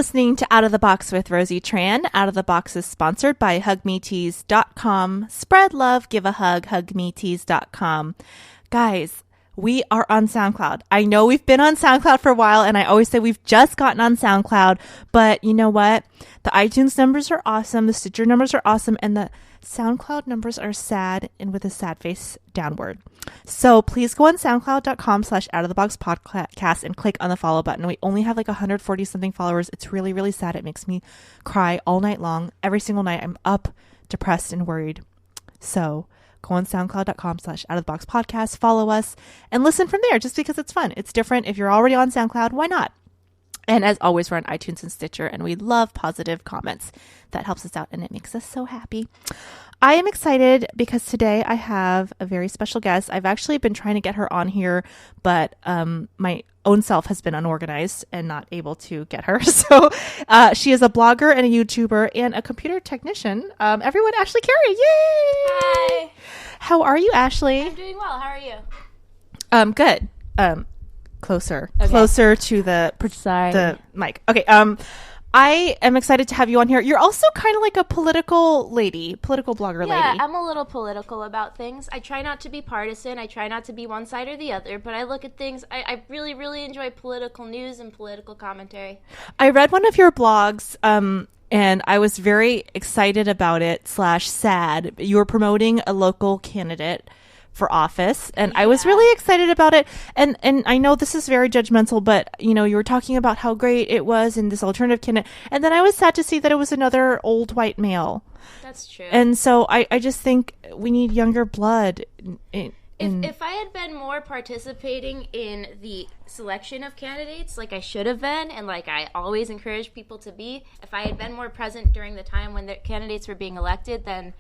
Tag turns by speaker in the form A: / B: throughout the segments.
A: listening to Out of the Box with Rosie Tran. Out of the Box is sponsored by hugmetees.com. Spread love, give a hug, hugmetees.com. Guys, we are on SoundCloud. I know we've been on SoundCloud for a while, and I always say we've just gotten on SoundCloud, but you know what? The iTunes numbers are awesome, the Stitcher numbers are awesome, and the SoundCloud numbers are sad and with a sad face downward. So please go on soundcloud.com/outoftheboxpodcast and click on the follow button. We only have like 140 something followers. It's really, really sad. It makes me cry all night long. Every single night I'm up, depressed, and worried. So go on soundcloud.com/outoftheboxpodcast, follow us, and listen from there just because it's fun. It's different. If you're already on SoundCloud, why not? And as always, we're on iTunes and Stitcher, and we love positive comments. That helps us out, and it makes us so happy. I am excited because today I have a very special guest. I've actually been trying to get her on here, but my own self has been unorganized and not able to get her. So she is a blogger and a YouTuber and a computer technician. Everyone, Ashley Carey. Yay!
B: Hi.
A: How are you, Ashley?
B: I'm doing well. How are you?
A: Good. Closer to the mic. Okay. I am excited to have you on here. You're also kind of like a political blogger lady.
B: Yeah, I'm a little political about things. I try not to be partisan. I try not to be one side or the other, but I look at things. I really, really enjoy political news and political commentary.
A: I read one of your blogs, and I was very excited about it / sad. You were promoting a local candidate for office, and I was really excited about it, and I know this is very judgmental, but you know, you were talking about how great it was in this alternative candidate, and then I was sad to see that it was another old white male.
B: That's true.
A: And so I just think we need younger blood.
B: If I had been more participating in the selection of candidates like I should have been, and like I always encourage people to be, if I had been more present during the time when the candidates were being elected, then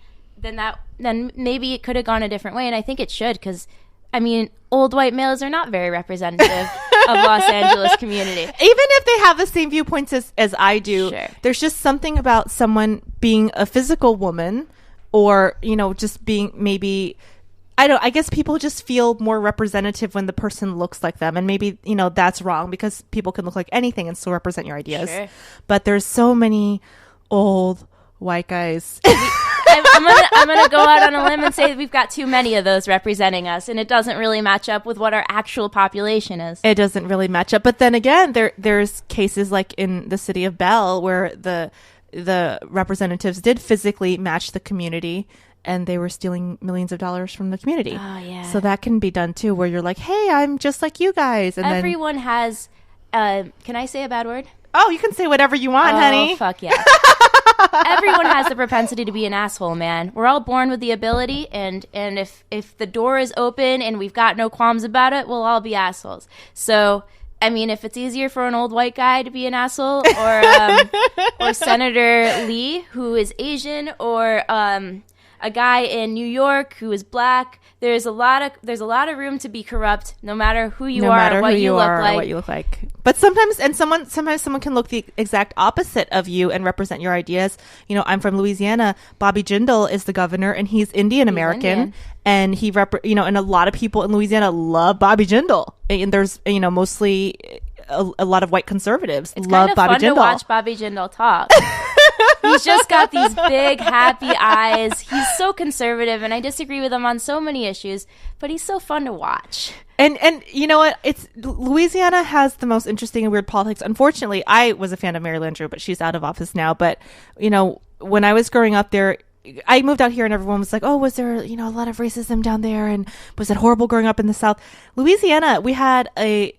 B: maybe it could have gone a different way, and I think it should, because I mean, old white males are not very representative of Los Angeles community.
A: Even if they have the same viewpoints as I do,
B: sure.
A: There's just something about someone being a physical woman, or you know, just being maybe. I guess people just feel more representative when the person looks like them, and maybe you know that's wrong because people can look like anything and still represent your ideas.
B: Sure.
A: But there's so many old white guys.
B: I'm gonna go out on a limb and say that we've got too many of those representing us, and it doesn't really match up with what our actual population is.
A: It doesn't really match up. But then again, there's cases like in the city of Bell where the representatives did physically match the community, and they were stealing millions of dollars from the community.
B: Oh yeah.
A: So that can be done too, where you're like, hey, I'm just like you guys. And
B: everyone has. Can I say a bad word?
A: Oh, you can say whatever you want, honey.
B: Oh, fuck yeah. Everyone has the propensity to be an asshole, man. We're all born with the ability, and if the door is open and we've got no qualms about it, we'll all be assholes. So, I mean, if it's easier for an old white guy to be an asshole, or Senator Lee, who is Asian, or a guy in New York who is black, there's a lot of room to be corrupt, no matter who you are, or what you look like.
A: But sometimes someone can look the exact opposite of you and represent your ideas. You know, I'm from Louisiana. Bobby Jindal is the governor, and he's Indian American, and he and a lot of people in Louisiana love Bobby Jindal. And there's mostly a lot of white conservatives love Bobby Jindal. It's kind of fun to
B: watch Bobby Jindal talk. He's just got these big, happy eyes. He's so conservative, and I disagree with him on so many issues, but he's so fun to watch.
A: And you know what? Louisiana has the most interesting and weird politics. Unfortunately, I was a fan of Mary Landrieu, but she's out of office now. But, you know, when I was growing up there, I moved out here and everyone was like, oh, was there, a lot of racism down there? And was it horrible growing up in the South? Louisiana, we had a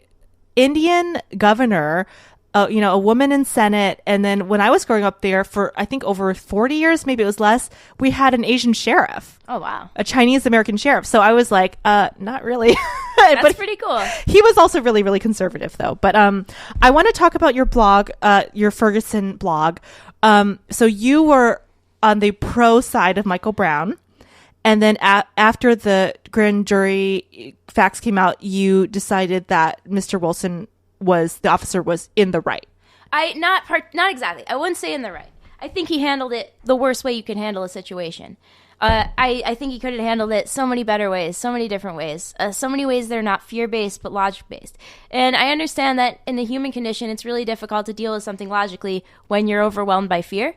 A: Indian governor, a woman in Senate. And then when I was growing up there for, I think over 40 years, maybe it was less, we had an Asian sheriff.
B: Oh, wow.
A: A Chinese American sheriff. So I was like, not really.
B: That's pretty cool.
A: He was also really, really conservative though. But I want to talk about your blog, your Ferguson blog. So you were on the pro side of Michael Brown. And then after the grand jury facts came out, you decided that Mr. Wilson the officer was in the right.
B: Not exactly. I wouldn't say in the right. I think he handled it the worst way you can handle a situation. I think he could have handled it so many better ways, so many different ways, so many ways that are not fear-based but logic-based. And I understand that in the human condition, it's really difficult to deal with something logically when you're overwhelmed by fear.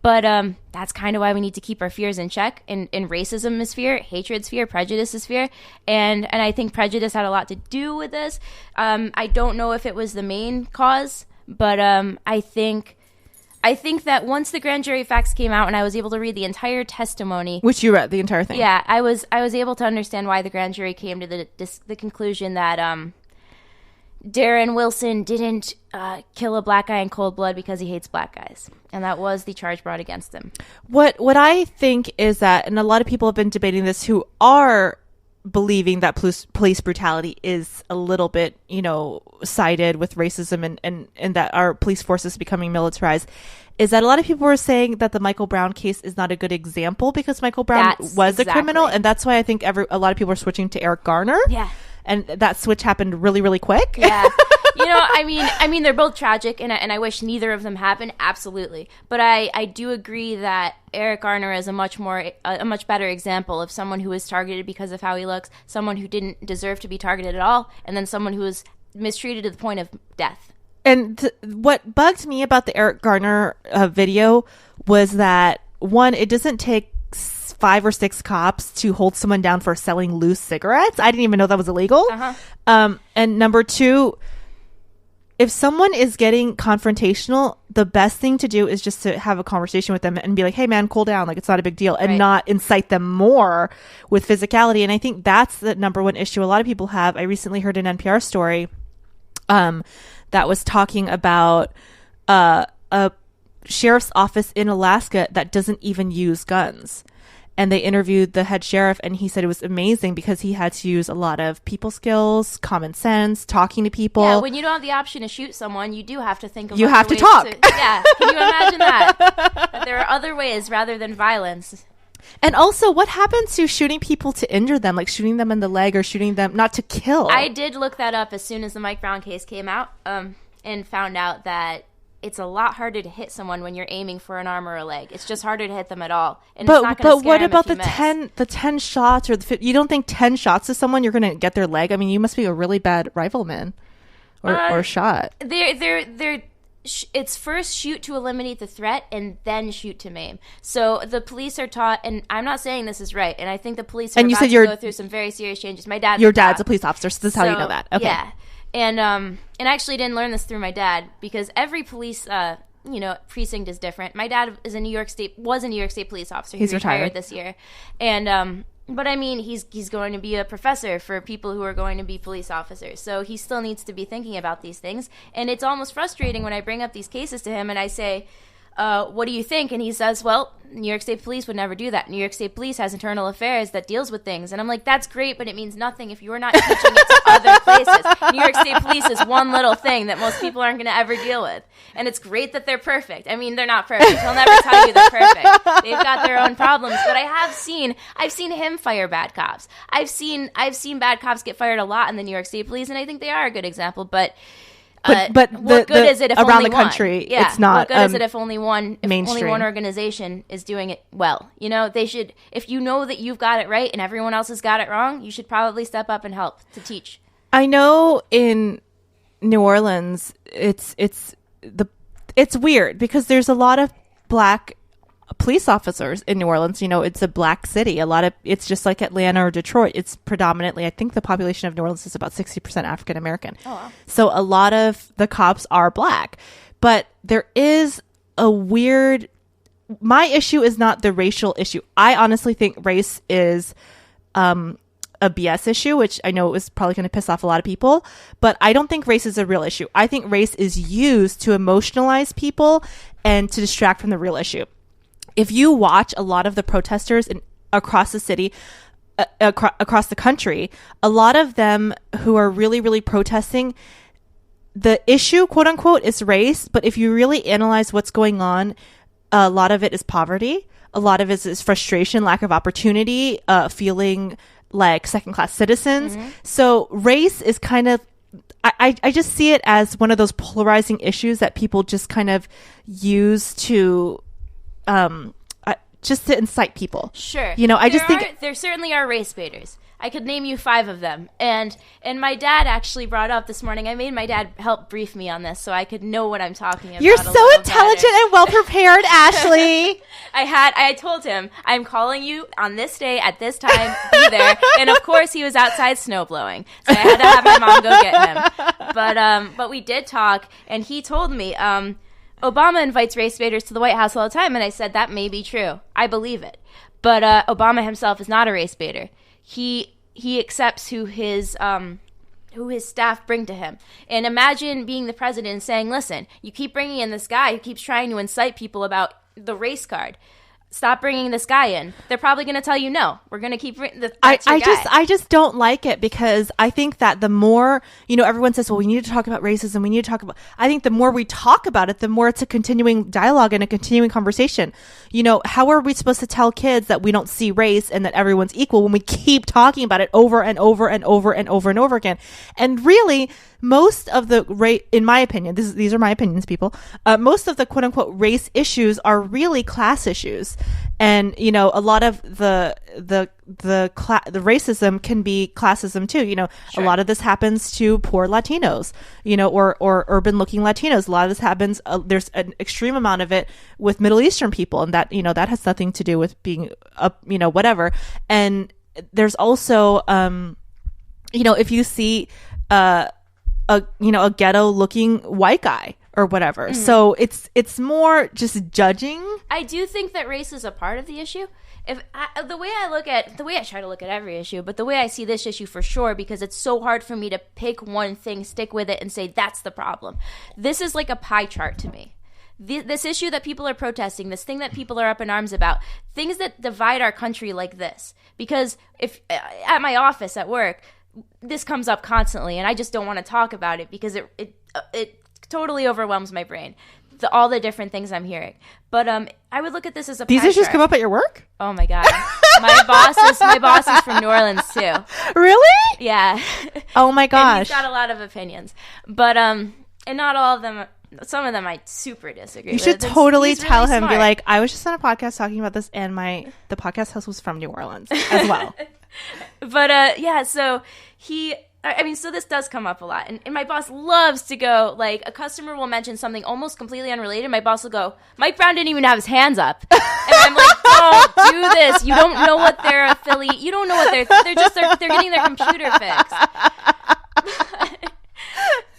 B: But that's kind of why we need to keep our fears in check. And racism is fear, hatred's fear, prejudice is fear. And I think prejudice had a lot to do with this. I don't know if it was the main cause, but I think that once the grand jury facts came out and I was able to read the entire testimony,
A: which you read the entire thing.
B: Yeah, I was able to understand why the grand jury came to the conclusion that Darren Wilson didn't kill a black guy in cold blood because he hates black guys, and that was the charge brought against him.
A: What I think is that, and a lot of people have been debating this, who are believing that police brutality is a little bit, sided with racism and that our police force is becoming militarized, is that a lot of people were saying that the Michael Brown case is not a good example because Michael Brown was a criminal, and that's why I think a lot of people are switching to Eric Garner.
B: Yeah.
A: And that switch happened really, really quick.
B: Yeah. I mean, they're both tragic, and I wish neither of them happened, absolutely. But I do agree that Eric Garner is a much better example of someone who was targeted because of how he looks, someone who didn't deserve to be targeted at all, and then someone who was mistreated to the point of death.
A: And what bugged me about the Eric Garner video was that, one, it doesn't take 5 or 6 cops to hold someone down for selling loose cigarettes. I didn't even know that was illegal. And number 2, if someone is getting confrontational, the best thing to do is just to have a conversation with them and be like, hey man, cool down. Like, it's not a big deal, and not incite them more with physicality. And I think that's the number one issue a lot of people have. I recently heard an NPR story that was talking about a sheriff's office in Alaska that doesn't even use guns. And they interviewed the head sheriff, and he said it was amazing because he had to use a lot of people skills, common sense, talking to people.
B: Yeah, when you don't have the option to shoot someone, you do have to think of
A: you have to talk.
B: Yeah, can you imagine that there are other ways rather than violence.
A: And also, what happens to shooting people to injure them, like shooting them in the leg or shooting them not to kill?
B: I did look that up as soon as the Mike Brown case came out, and found out that it's a lot harder to hit someone when you're aiming for an arm or a leg. It's just harder to hit them at all. And it's not gonna scare
A: what
B: them
A: about
B: if
A: the 10 shots or you don't think 10 shots to someone you're going to get their leg? I mean, you must be a really bad rifleman or shot.
B: It's first shoot to eliminate the threat and then shoot to maim. So the police are taught, and I'm not saying this is right, and I think the police are about to go through some very serious changes.
A: Your dad's a police officer, so this is how you know that. Okay.
B: Yeah. And I actually didn't learn this through my dad because every police precinct is different. My dad was a New York State police officer.
A: He's
B: retired this year. And but I mean, he's going to be a professor for people who are going to be police officers. So he still needs to be thinking about these things. And it's almost frustrating when I bring up these cases to him and I say, what do you think? And he says, well, New York State Police would never do that. New York State Police has internal affairs that deals with things. And I'm like, that's great, but it means nothing if you're not teaching it to other places. New York State Police is one little thing that most people aren't going to ever deal with. And it's great that they're perfect. I mean, they're not perfect. He'll never tell you they're perfect. They've got their own problems. But I've seen him fire bad cops. I've seen bad cops get fired a lot in the New York State Police, and I think they are a good example. But what good is it if
A: around
B: only
A: the country
B: one? Yeah,
A: it's not
B: what good is it if only one
A: mainstream.
B: Only one organization is doing it well? They should, if you know that you've got it right and everyone else has got it wrong, you should probably step up and help to teach.
A: I know in New Orleans it's weird because there's a lot of black police officers in New Orleans. It's a black city. It's just like Atlanta or Detroit. It's predominantly, I think the population of New Orleans is about 60% African American.
B: Oh, wow.
A: So a lot of the cops are black, but there is my issue is not the racial issue. I honestly think race is a BS issue, which I know is probably going to piss off a lot of people, but I don't think race is a real issue. I think race is used to emotionalize people and to distract from the real issue. If you watch a lot of the protesters across the city, across the country, a lot of them who are really, really protesting, the issue, quote unquote, is race. But if you really analyze what's going on, a lot of it is poverty. A lot of it is frustration, lack of opportunity, feeling like second-class citizens. Mm-hmm. So race is kind of, I just see it as one of those polarizing issues that people just kind of use to just to incite people.
B: Sure.
A: You know, I just think
B: there certainly are race baiters. I could name you 5 of them. And my dad actually brought up this morning, I made my dad help brief me on this so I could know what I'm talking about.
A: You're so intelligent and well prepared, Ashley.
B: I told him, I'm calling you on this day at this time, be there. And of course he was outside snow blowing. So I had to have my mom go get him. But we did talk, and he told me, Obama invites race baiters to the White House all the time. And I said, that may be true. I believe it. But Obama himself is not a race baiter. He accepts who his staff bring to him. And imagine being the president and saying, listen, you keep bringing in this guy who keeps trying to incite people about the race card. Stop bringing this guy in. They're probably going to tell you no. We're going to keep
A: I just don't like it, because I think that the more, you know, everyone says, well, we need to talk about racism. We need to talk about, I think the more we talk about it, the more it's a continuing dialogue and a continuing conversation. You know, how are we supposed to tell kids that we don't see race and that everyone's equal when we keep talking about it over and over and over and over and over again? And really, most of the in my opinion, these are my opinions, people. Most of the quote unquote race issues are really class issues, and you know, a lot of the racism can be classism too. You know, sure. A lot of this happens to poor Latinos, you know, or urban looking Latinos. A lot of this happens. There's an extreme amount of it with Middle Eastern people, and that, you know, that has nothing to do with being up, you know, whatever. And there's also, you know, if you see a ghetto looking white guy or whatever. Mm-hmm. So it's more just judging.
B: I do think that race is a part of the issue. The way I try to look at every issue, but the way I see this issue for sure, because it's so hard for me to pick one thing, stick with it, and say that's the problem. This is like a pie chart to me. This issue that people are protesting, this thing that people are up in arms about, things that divide our country like this. Because if at my office at work, this comes up constantly, and I just don't want to talk about it because it totally overwhelms my brain. All the different things I'm hearing. But I would look at this as a
A: These
B: pie
A: issues
B: chart.
A: come up at your work?
B: Oh my God. My boss is from New Orleans too.
A: Really?
B: Yeah.
A: Oh my gosh.
B: And he's got a lot of opinions. But and not all of them, some of them I super disagree with.
A: You should totally tell
B: really
A: him,
B: smart.
A: be like, I was just on a podcast talking about this, and the podcast host was from New Orleans as well.
B: But yeah, so so this does come up a lot. And my boss loves to go, like, a customer will mention something almost completely unrelated. My boss will go, Mike Brown didn't even have his hands up. And I'm like, don't do this. You don't know what their affiliate, you don't know what they're getting their computer fixed.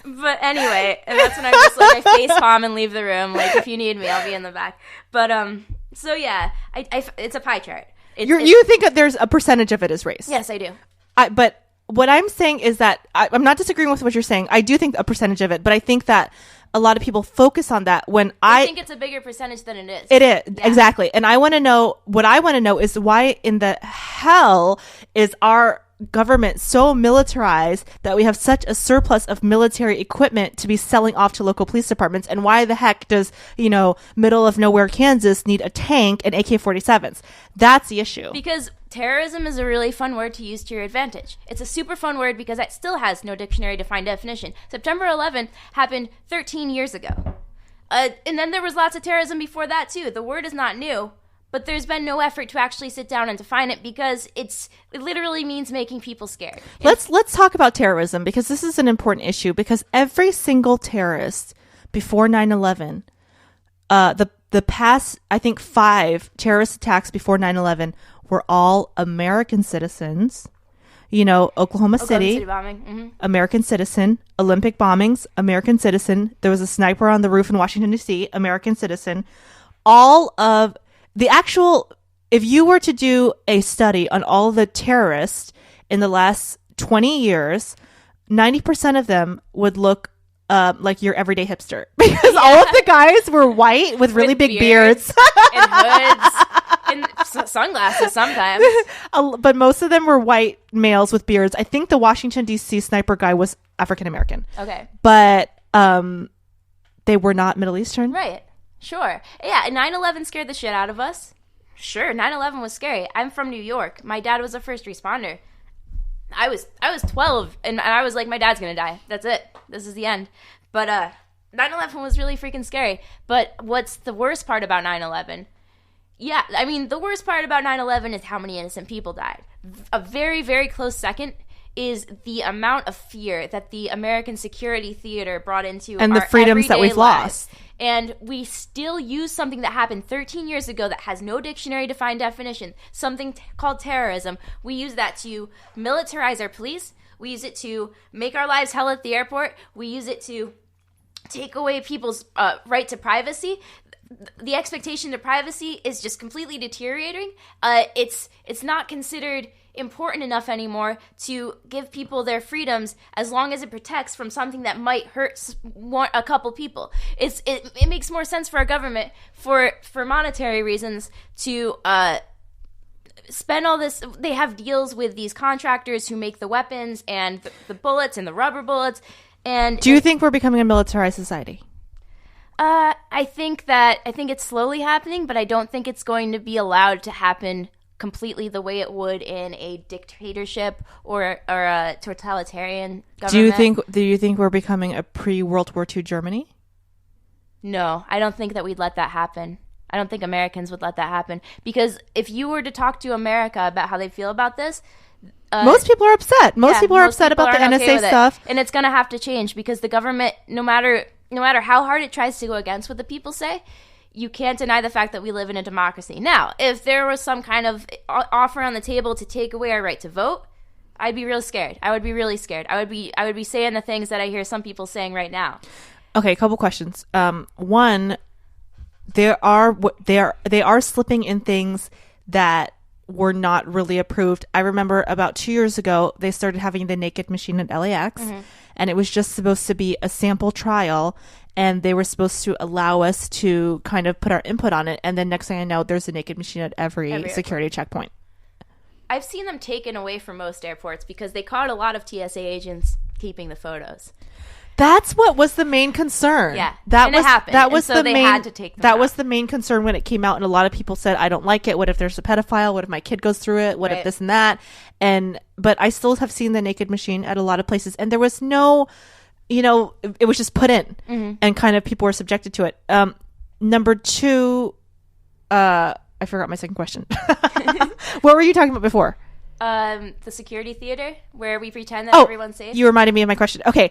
B: But anyway, and that's when I'm just like, I face palm and leave the room. Like, if you need me, I'll be in the back. But, so yeah, it's a pie chart.
A: You think that there's a percentage of it is race?
B: Yes, I do.
A: But what I'm saying is that I'm not disagreeing with what you're saying. I do think a percentage of it, but I think that a lot of people focus on that when
B: I think it's a bigger percentage than it is.
A: It is, yeah. Exactly. And what I want to know is why in the hell is our government so militarized that we have such a surplus of military equipment to be selling off to local police departments, and why the heck does, you know, middle of nowhere Kansas need a tank and AK-47s? That's the issue.
B: Because terrorism is a really fun word to use to your advantage. It's a super fun word because it still has no dictionary-defined definition. September 11th happened 13 years ago. And then there was lots of terrorism before that too. The word is not new. But there's been no effort to actually sit down and define it because it literally means making people scared.
A: Let's talk about terrorism, because this is an important issue, because every single terrorist before 9/11, the past, I think, 5 terrorist attacks before 9/11 were all American citizens. You know, Oklahoma City
B: bombing. Mm-hmm. American
A: citizen. Olympic bombings, American citizen. There was a sniper on the roof in Washington, D.C., American citizen. All of the actual, if you were to do a study on all the terrorists in the last 20 years, 90% of them would look like your everyday hipster, because all of the guys were white with really big beards
B: and hoods and sunglasses sometimes.
A: But most of them were white males with beards. I think the Washington, D.C. sniper guy was African American.
B: Okay.
A: But they were not Middle Eastern.
B: Right. Sure. Yeah, 9/11 scared the shit out of us. Sure, 9/11 was scary. I'm from New York. My dad was a first responder. I was 12, and I was like, my dad's gonna die. That's it. This is the end. But 9/11 was really freaking scary. But what's the worst part about 9/11? Yeah, I mean, the worst part about 9/11 is how many innocent people died. A very, very close second is the amount of fear that the American security theater brought into
A: and the freedoms that we've lost.
B: And we still use something that happened 13 years ago that has no dictionary defined definition, something called terrorism. We use that to militarize our police. We use it to make our lives hell at the airport. We use it to take away people's right to privacy. The expectation to privacy is just completely deteriorating. It's not considered important enough anymore to give people their freedoms as long as it protects from something that might hurt a couple people. It makes more sense for our government for monetary reasons to spend all this. They have deals with these contractors who make the weapons and the bullets and the rubber bullets. And
A: do you think we're becoming a militarized society?
B: I think it's slowly happening, but I don't think it's going to be allowed to happen completely the way it would in a dictatorship or a totalitarian government.
A: Do you think we're becoming a pre-World War II Germany?
B: No, I don't think that we'd let that happen. I don't think Americans would let that happen, because if you were to talk to America about how they feel about this,
A: most people are upset. Most people are upset about the NSA stuff,
B: and it's going to have to change, because the government, no matter how hard it tries to go against what the people say, you can't deny the fact that we live in a democracy. Now, if there was some kind of offer on the table to take away our right to vote, I'd be real scared. I would be really scared. I would be saying the things that I hear some people saying right now.
A: Okay, a couple questions. One, they are slipping in things that were not really approved. I remember about 2 years ago, they started having the naked machine at LAX, and it was just supposed to be a sample trial, and they were supposed to allow us to kind of put our input on it. And then next thing I know, there's a naked machine at every security checkpoint.
B: I've seen them taken away from most airports because they caught a lot of TSA agents keeping the photos.
A: That's what was the main concern.
B: Yeah,
A: it
B: happened.
A: That was
B: so they had to take them
A: That
B: out.
A: was the main concern when it came out, and a lot of people said, "I don't like it. What if there's a pedophile? What if my kid goes through it? What if this and that?" But I still have seen the naked machine at a lot of places, and there was no, it was just put in, and kind of people were subjected to it. Number two, I forgot my second question. What were you talking about before?
B: The security theater where we pretend that everyone's safe.
A: You reminded me of my question. Okay.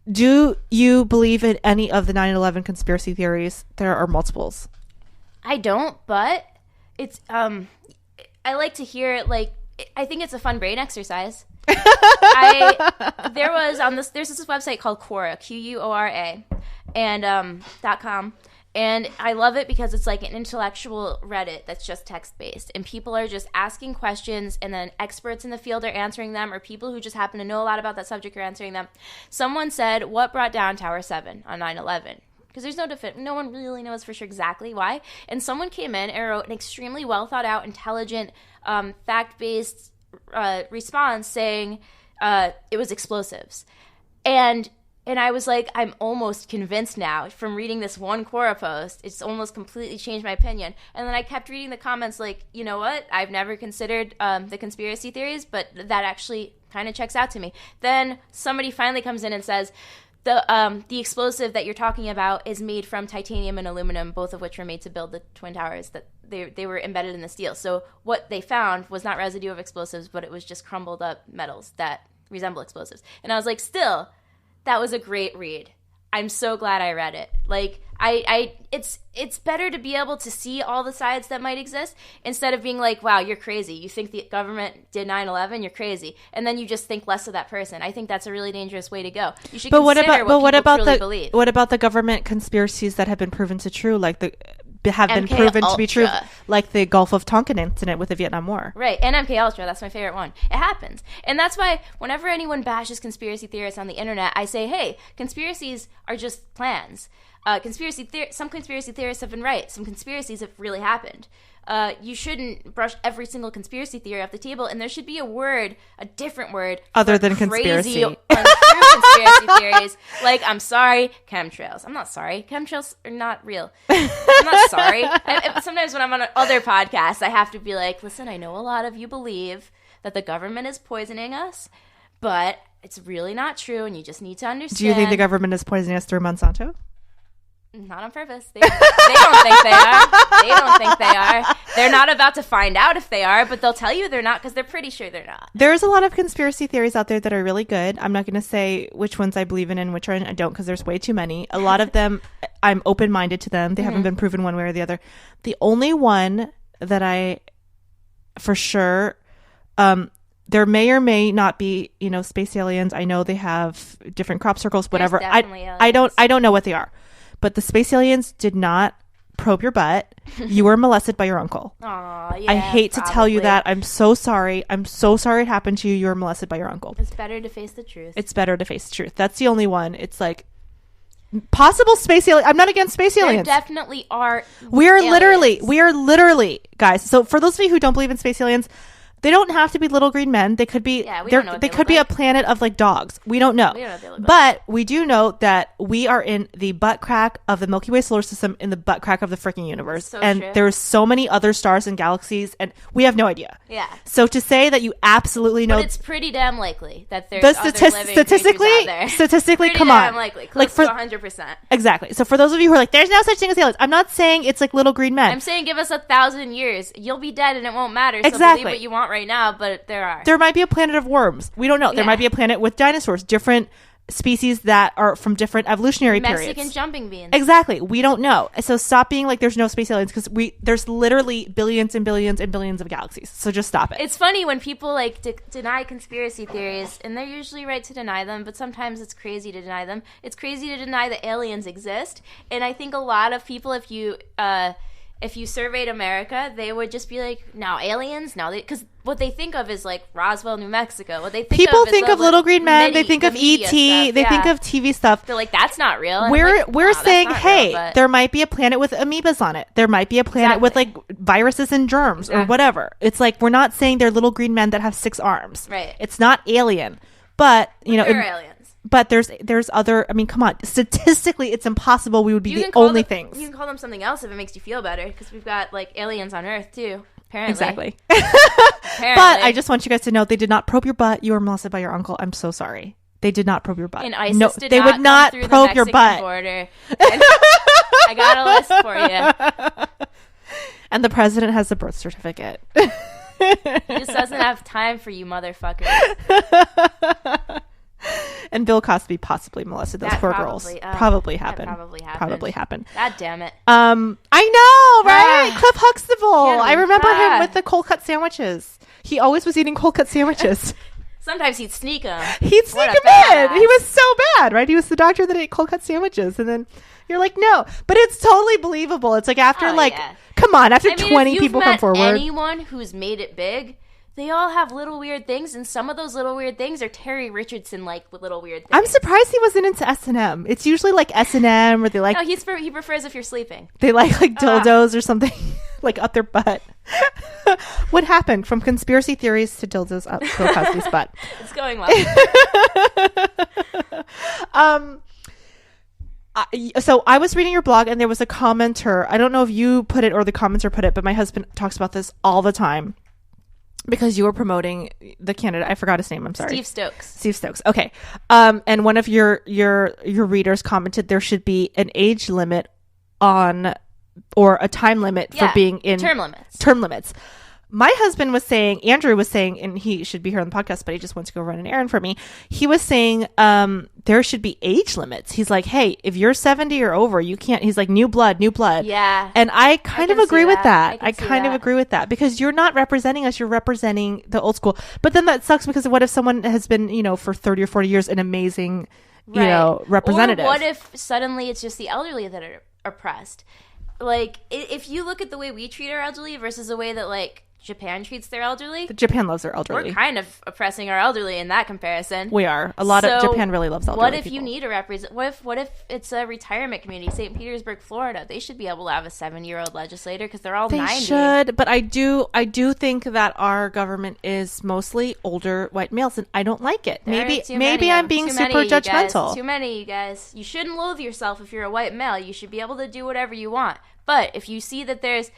A: Do you believe in any of the 9/11 conspiracy theories? There are multiples.
B: I don't, but it's I like to hear it. Like, I think it's a fun brain exercise. There's this website called Quora, Quora, and .com. And I love it because it's like an intellectual Reddit that's just text-based. And people are just asking questions, and then experts in the field are answering them, or people who just happen to know a lot about that subject are answering them. Someone said, what brought down Tower 7 on 9/11? Because there's no one really knows for sure exactly why. And someone came in and wrote an extremely well-thought-out, intelligent, fact-based response saying it was explosives. And I was like, I'm almost convinced now from reading this one Quora post. It's almost completely changed my opinion. And then I kept reading the comments like, you know what? I've never considered the conspiracy theories, but that actually kind of checks out to me. Then somebody finally comes in and says, the explosive that you're talking about is made from titanium and aluminum, both of which were made to build the Twin Towers, that they were embedded in the steel. So what they found was not residue of explosives, but it was just crumbled up metals that resemble explosives. And I was like, still, that was a great read. I'm so glad I read it. Like, it's better to be able to see all the sides that might exist instead of being like, wow, you're crazy. You think the government did 9/11? You're crazy. And then you just think less of that person. I think that's a really dangerous way to go. You should consider what people truly believe.
A: What about the government conspiracies that have been proven to true, like to be true, like the Gulf of Tonkin incident with the Vietnam War.
B: Right, and MK Ultra, that's my favorite one. It happens. And that's why whenever anyone bashes conspiracy theorists on the internet, I say, hey, conspiracies are just plans. Some conspiracy theorists have been right. Some conspiracies have really happened. You shouldn't brush every single conspiracy theory off the table, and there should be a different word
A: other than conspiracy.
B: Untrue conspiracy theories. Like, I'm sorry, chemtrails. I'm not sorry. Chemtrails are not real. I'm not sorry. Sometimes when I'm on other podcasts, I have to be like, listen, I know a lot of you believe that the government is poisoning us, but it's really not true, and you just need to understand.
A: Do you think the government is poisoning us through Monsanto?
B: Not on purpose. They don't think they are. They don't think they are. They're not about to find out if they are, but they'll tell you they're not because they're pretty sure they're not.
A: There's a lot of conspiracy theories out there that are really good. I'm not going to say which ones I believe in and which one I don't because there's way too many. A lot of them, I'm open-minded to them. They haven't been proven one way or the other. The only one that I, for sure, there may or may not be, space aliens. I know they have different crop circles, whatever. I don't know what they are. But the space aliens did not probe your butt. You were molested by your uncle.
B: Aw, yeah,
A: I hate to tell you that. I'm so sorry. I'm so sorry it happened to you. You were molested by your uncle.
B: It's better to face the truth.
A: It's better to face the truth. That's the only one. It's like possible space alien. I'm not against space aliens.
B: There definitely are.
A: We are literally, guys. So for those of you who don't believe in space aliens, they don't have to be little green men. They could be.
B: Yeah, we don't know what
A: they could be a planet of like dogs. We don't know.
B: We don't know what they look like.
A: But we do know that we are in the butt crack of the Milky Way solar system, in the butt crack of the freaking universe.
B: So
A: and
B: true.
A: there's so many other stars and galaxies, and we have no idea.
B: Yeah.
A: So to say that you absolutely know,
B: But it's pretty damn likely that there's other living
A: statistically,
B: creatures out there.
A: come on,
B: Pretty damn likely. Close to 100%.
A: Exactly. So for those of you who are like, there's no such thing as aliens, I'm not saying it's like little green men.
B: I'm saying give us 1,000 years. You'll be dead and it won't matter. So
A: Exactly.
B: believe what you want right now, but there are.
A: There might be a planet of worms. We don't know. There might be a planet with dinosaurs, different species that are from different evolutionary
B: Mexican
A: periods.
B: jumping beans.
A: Exactly. We don't know. So stop being like there's no space aliens because there's literally billions and billions and billions of galaxies. So just stop it.
B: It's funny when people like deny conspiracy theories, and they're usually right to deny them, but sometimes it's crazy to deny them. It's crazy to deny that aliens exist, and I think a lot of people, if you surveyed America, they would just be like, no, aliens? No, because what they think of is like Roswell, New Mexico. What they
A: People
B: is
A: think of little green men. They think of
B: media
A: E.T.
B: stuff,
A: They think of TV stuff.
B: They're like, that's not real. And
A: We're
B: I'm like, no,
A: saying,
B: that's not
A: hey,
B: real, but
A: there might be a planet with amoebas on it. There might be a planet with like viruses and germs or whatever. It's like we're not saying they're little green men that have 6 arms.
B: Right.
A: It's not alien, but
B: they're aliens.
A: But there's other. I mean, come on. Statistically, it's impossible we would be the only things.
B: You can call them something else if it makes you feel better, because we've got like aliens on Earth too. Apparently.
A: Exactly.
B: Apparently.
A: But I just want you guys to know they did not probe your butt. You were molested by your uncle. I'm so sorry. They did not probe your butt.
B: And ISIS
A: no,
B: did
A: they
B: not
A: would not
B: come through
A: probe
B: the
A: your
B: Mexican
A: butt.
B: Border. I got a list for you.
A: And the president has the birth certificate.
B: He just doesn't have time for you, motherfuckers.
A: And Bill Cosby possibly molested those poor girls. Probably happened. Probably happened.
B: God damn it.
A: I know, right? Cliff Huxtable. I remember him with the cold cut sandwiches. He always was eating cold cut sandwiches.
B: Sometimes he'd sneak them.
A: He'd sneak them in. He was so bad, right? He was the doctor that ate cold cut sandwiches. And then you're like, no. But it's totally believable. It's like after come on, after 20 people come forward.
B: Anyone who's made it big, they all have little weird things, and some of those little weird things are Terry Richardson like little weird things.
A: I'm surprised he wasn't into S&M. It's usually like S&M where they like.
B: No, he prefers if you're sleeping.
A: They like dildos or something like up their butt. What happened from conspiracy theories to dildos up Bill Cosby's butt?
B: It's going well.
A: So I was reading your blog and there was a commenter. I don't know if you put it or the commenter put it, but my husband talks about this all the time. Because you were promoting the candidate. I forgot his name. I'm sorry. Steve Stokes. Okay. And one of your readers commented there should be an age limit on or a time limit for being in
B: term limits.
A: My husband was saying, Andrew was saying, and he should be here on the podcast, but he just went to go run an errand for me. He was saying there should be age limits. He's like, hey, if you're 70 or over, you can't. He's like, new blood.
B: Yeah.
A: And I kind of agree with that. I kind of agree with that because you're not representing us. You're representing the old school. But then that sucks because what if someone has been, for 30 or 40 years, an amazing, representative?
B: Or what if suddenly it's just the elderly that are oppressed? Like, if you look at the way we treat our elderly versus the way that, like, Japan treats their elderly.
A: Japan loves their elderly.
B: We're kind of oppressing our elderly in that comparison.
A: We are. A lot of Japan really loves elderly
B: What if
A: people.
B: you need a represent? What if it's a retirement community, St. Petersburg, Florida? They should be able to have a 70-year-old legislator because they're all 90.
A: They should, but I do think that our government is mostly older white males, and I don't like it. Maybe I'm being super judgmental.
B: Too many, you guys. You shouldn't loathe yourself if you're a white male. You should be able to do whatever you want. But if you see that there's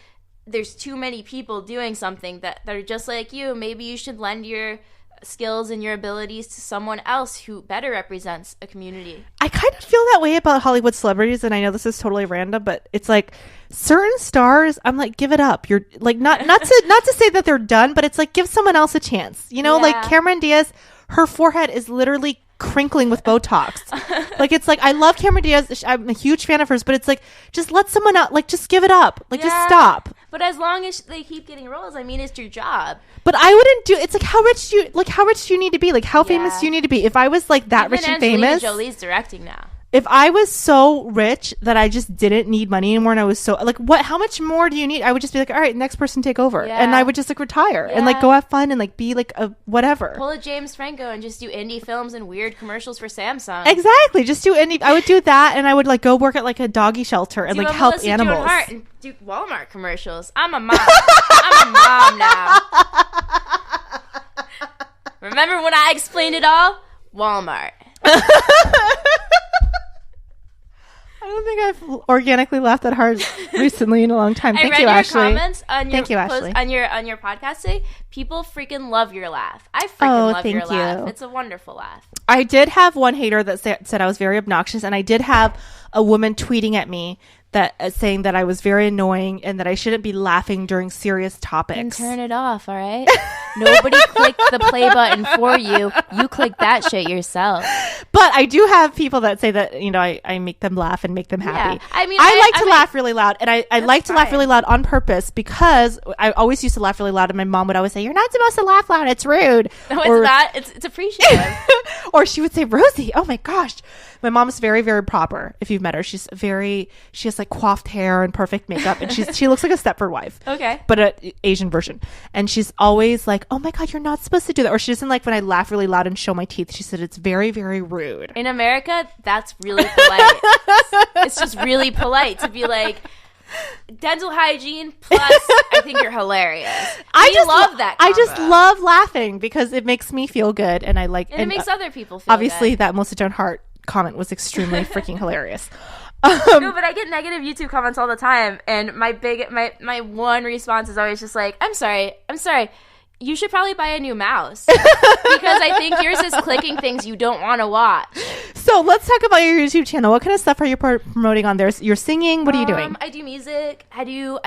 B: too many people doing something that are just like you, maybe you should lend your skills and your abilities to someone else who better represents a community.
A: I kind of feel that way about Hollywood celebrities, and I know this is totally random, but it's like certain stars, I'm like, give it up. You're like not to say that they're done, but it's like give someone else a chance. You know, like Cameron Diaz, her forehead is literally crinkling with Botox. Like, it's like, I love Cameron Diaz. I'm a huge fan of hers, but it's like, just let someone out. Like, just give it up. Like, just stop.
B: But as long as they keep getting roles, I mean, it's your job.
A: But I wouldn't do. It's like, how rich do you need to be? Like, how famous do you need to be? If I was like that
B: Even
A: rich and
B: Angelina
A: famous,
B: Jolie's directing now.
A: if I was so rich that I just didn't need money anymore, and I was so like, what? How much more do you need? I would just be like, all right, next person take over, and I would just like retire and like go have fun and like be like a whatever.
B: Pull a James Franco and just do indie films and weird commercials for Samsung.
A: Exactly, just do indie. I would do that, and I would like go work at like a doggy shelter and like help
B: Melissa
A: animals.
B: Joan Hart and do Walmart commercials. I'm a mom. I'm a mom now. Remember when I explained it all? Walmart.
A: I don't think I've organically laughed that hard recently in a long time. Thank you, Ashley.
B: Comments on your
A: Thank you, Ashley.
B: on your podcast today. People freaking love your laugh. I freaking love your laugh. It's a wonderful laugh.
A: I did have one hater that said I was very obnoxious, and I did have a woman tweeting at me that saying that I was very annoying and that I shouldn't be laughing during serious topics.
B: And turn it off, all right? Nobody clicked the play button for you. You clicked that shit yourself.
A: But I do have people that say that, you know, I make them laugh and make them happy.
B: Yeah. I mean,
A: I like to laugh really loud, and I like to laugh really loud on purpose because I always used to laugh really loud, and my mom would always say, "You're not supposed to laugh loud. It's rude."
B: No, it's not. It's appreciative.
A: Or she would say, "Rosie, oh my gosh." My mom is very, very proper. If you've met her, she has like coiffed hair and perfect makeup, and she looks like a Stepford wife.
B: Okay.
A: But an Asian version. And she's always like, "Oh my God, you're not supposed to do that." Or she doesn't like when I laugh really loud and show my teeth. She said it's very, very rude.
B: In America, that's really polite. It's just really polite to be like, dental hygiene plus I think you're hilarious. I love that combo.
A: I just love laughing because it makes me feel good, and I like
B: and it makes other people feel
A: obviously
B: good.
A: That Melissa Joan Hart comment was extremely freaking hilarious.
B: No, but I get negative YouTube comments all the time, and my one response is always just like, I'm sorry, you should probably buy a new mouse because I think yours is clicking things you don't want to watch.
A: So let's talk about your YouTube channel. What kind of stuff are you promoting on there? You're singing. What are you doing?
B: I do music. I do.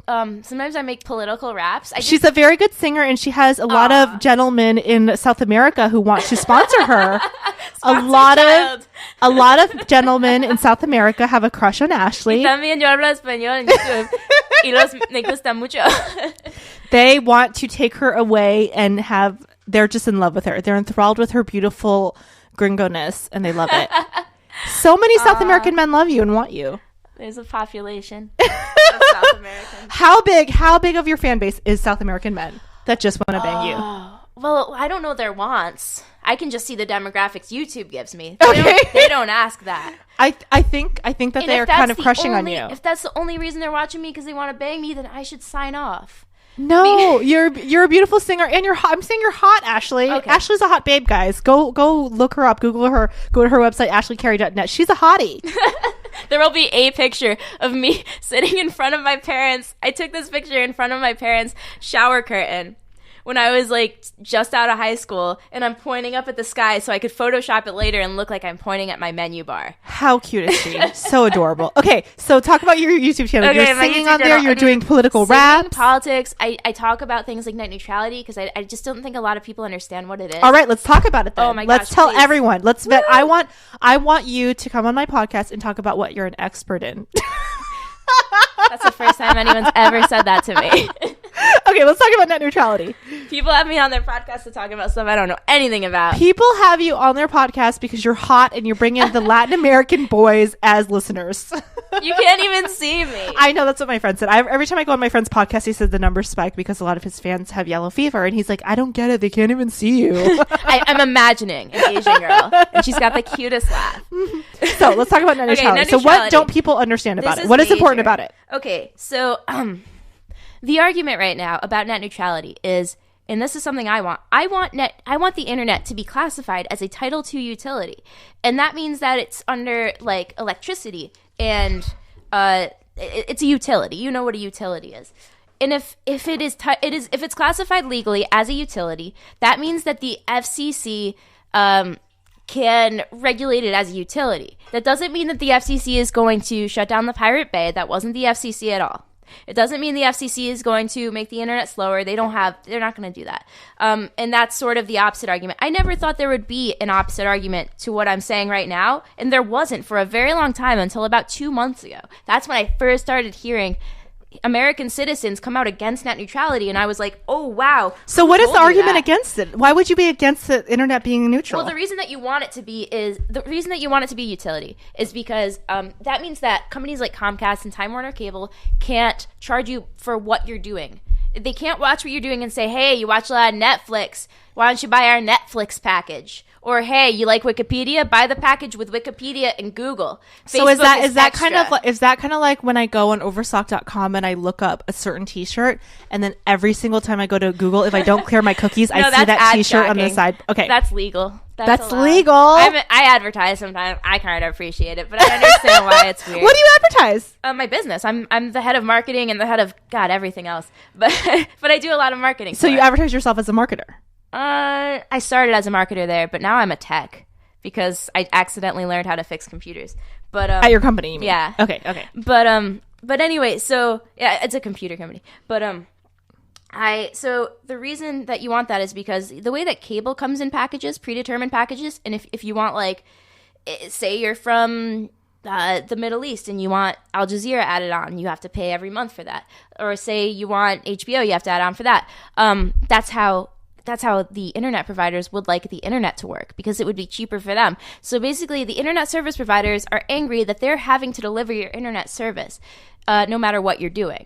B: Sometimes I make political raps.
A: She's a very good singer, and she has a lot of gentlemen in South America who want to sponsor her. A lot of gentlemen in South America have a crush on Ashley.
B: También yo hablo español en YouTube y me gusta mucho.
A: They want to take her away and they're just in love with her. They're enthralled with her beautiful gringo-ness, and they love it. So many South American men love you and want you.
B: There's a population of South Americans.
A: How big of your fan base is South American men that just want to bang you?
B: Well, I don't know their wants. I can just see the demographics YouTube gives me.
A: Okay.
B: They don't ask that.
A: I think that they are kind of crushing on you.
B: If that's the only reason they're watching me because they want to bang me, then I should sign off.
A: No, you're a beautiful singer, and you're hot. I'm saying you're hot, Ashley. Okay. Ashley's a hot babe, guys. Go look her up. Google her. Go to her website, ashleycarey.net. She's a hottie.
B: There will be a picture of me sitting in front of my parents. I took this picture in front of my parents' shower curtain when I was like just out of high school, and I'm pointing up at the sky so I could Photoshop it later and look like I'm pointing at my menu bar.
A: How cute is she? So adorable. Okay, so talk about your YouTube channel.
B: Okay,
A: you're singing on there. You're doing political raps,
B: politics. I talk about things like net neutrality because I just don't think a lot of people understand what it is.
A: All right, let's talk about it then.
B: Oh my gosh,
A: let's tell
B: please.
A: everyone. Let's vet. I want you to come on my podcast and talk about what you're an expert in.
B: That's the first time anyone's ever said that to me.
A: Okay, let's talk about net neutrality.
B: People have me on their podcast to talk about stuff I don't know anything about.
A: People have you on their podcast because you're hot and you're bringing the Latin American boys as listeners.
B: You can't even see me.
A: I know, that's what my friend said. Every time I go on my friend's podcast, he said the numbers spike because a lot of his fans have yellow fever. And he's like, I don't get it. They can't even see you.
B: I'm imagining an Asian girl, and she's got the cutest laugh.
A: So let's talk about net neutrality.
B: Net
A: So what
B: neutrality.
A: don't people understand about
B: This
A: it?
B: is
A: What is important
B: major.
A: about it?
B: Okay, so the argument right now about net neutrality is, and this is something I want the internet to be classified as a Title II utility. And that means that it's under like electricity, and it's a utility. You know what a utility is. if it's classified legally as a utility, that means that the FCC can regulate it as a utility. That doesn't mean that the FCC is going to shut down the Pirate Bay. That wasn't the FCC at all. It doesn't mean the FCC is going to make the internet slower. They're not going to do that. And that's sort of the opposite argument. I never thought there would be an opposite argument to what I'm saying right now. And there wasn't for a very long time until about 2 months ago. That's when I first started hearing American citizens come out against net neutrality, and I was like, oh wow.
A: So what is the argument against it? Why would you be against the internet being neutral?
B: Well, the reason that you want it to be utility is because that means that companies like Comcast and Time Warner Cable can't charge you for what you're doing. They can't watch what you're doing and say, hey, you watch a lot of Netflix, why don't you buy our Netflix package? Or, hey, you like Wikipedia? Buy the package with Wikipedia and Google.
A: So is that kind of like when I go on overstock.com and I look up a certain T-shirt, and then every single time I go to Google, if I don't clear my cookies, I see that T-shirt on the side. Okay,
B: that's legal.
A: That's legal.
B: I advertise sometimes. I kind of appreciate it, but I understand why it's weird.
A: What do you advertise?
B: My business. I'm the head of marketing and the head of everything else. But I do a lot of marketing.
A: So you advertise yourself as a marketer?
B: I started as a marketer there, but now I'm a tech because I accidentally learned how to fix computers. But
A: at your company, you mean?
B: Yeah.
A: Okay.
B: But anyway, so yeah, it's a computer company. But so the reason that you want that is because the way that cable comes in packages, predetermined packages, and if you want, like, say you're from the Middle East and you want Al Jazeera added on, you have to pay every month for that. Or say you want HBO, you have to add on for that. That's how the internet providers would like the internet to work, because it would be cheaper for them. So basically, the internet service providers are angry that they're having to deliver your internet service no matter what you're doing.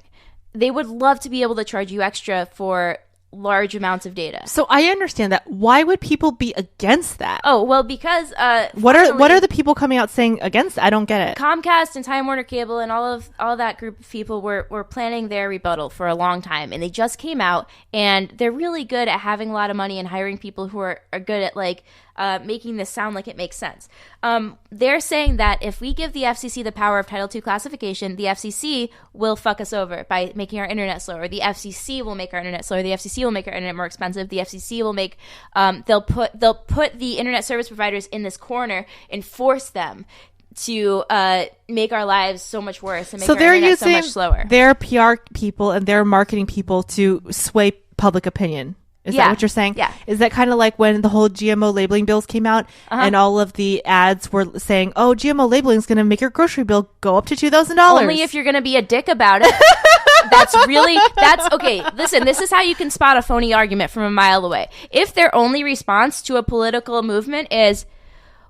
B: They would love to be able to charge you extra for large amounts of data.
A: So I understand that. Why would people be against that?
B: Oh, well, because
A: what are the people coming out saying against it? I don't get it.
B: Comcast and Time Warner Cable and all that group of people were planning their rebuttal for a long time, and they just came out, and they're really good at having a lot of money and hiring people who are good at, like, making this sound like it makes sense. They're saying that if we give the FCC the power of Title II classification, the FCC will fuck us over by making our internet slower. The FCC will make our internet slower. The FCC will make our internet more expensive. The FCC will make they'll put the internet service providers in this corner and force them to make our lives so much worse and make our internet so much slower.
A: Their PR people and their marketing people to sway public opinion. Is that what you're saying?
B: Yeah.
A: Is that kind of like when the whole GMO labeling bills came out and all of the ads were saying, oh, GMO labeling is going to make your grocery bill go up to $2,000?
B: Only if you're going to be a dick about it. That's okay. Listen, this is how you can spot a phony argument from a mile away. If their only response to a political movement is,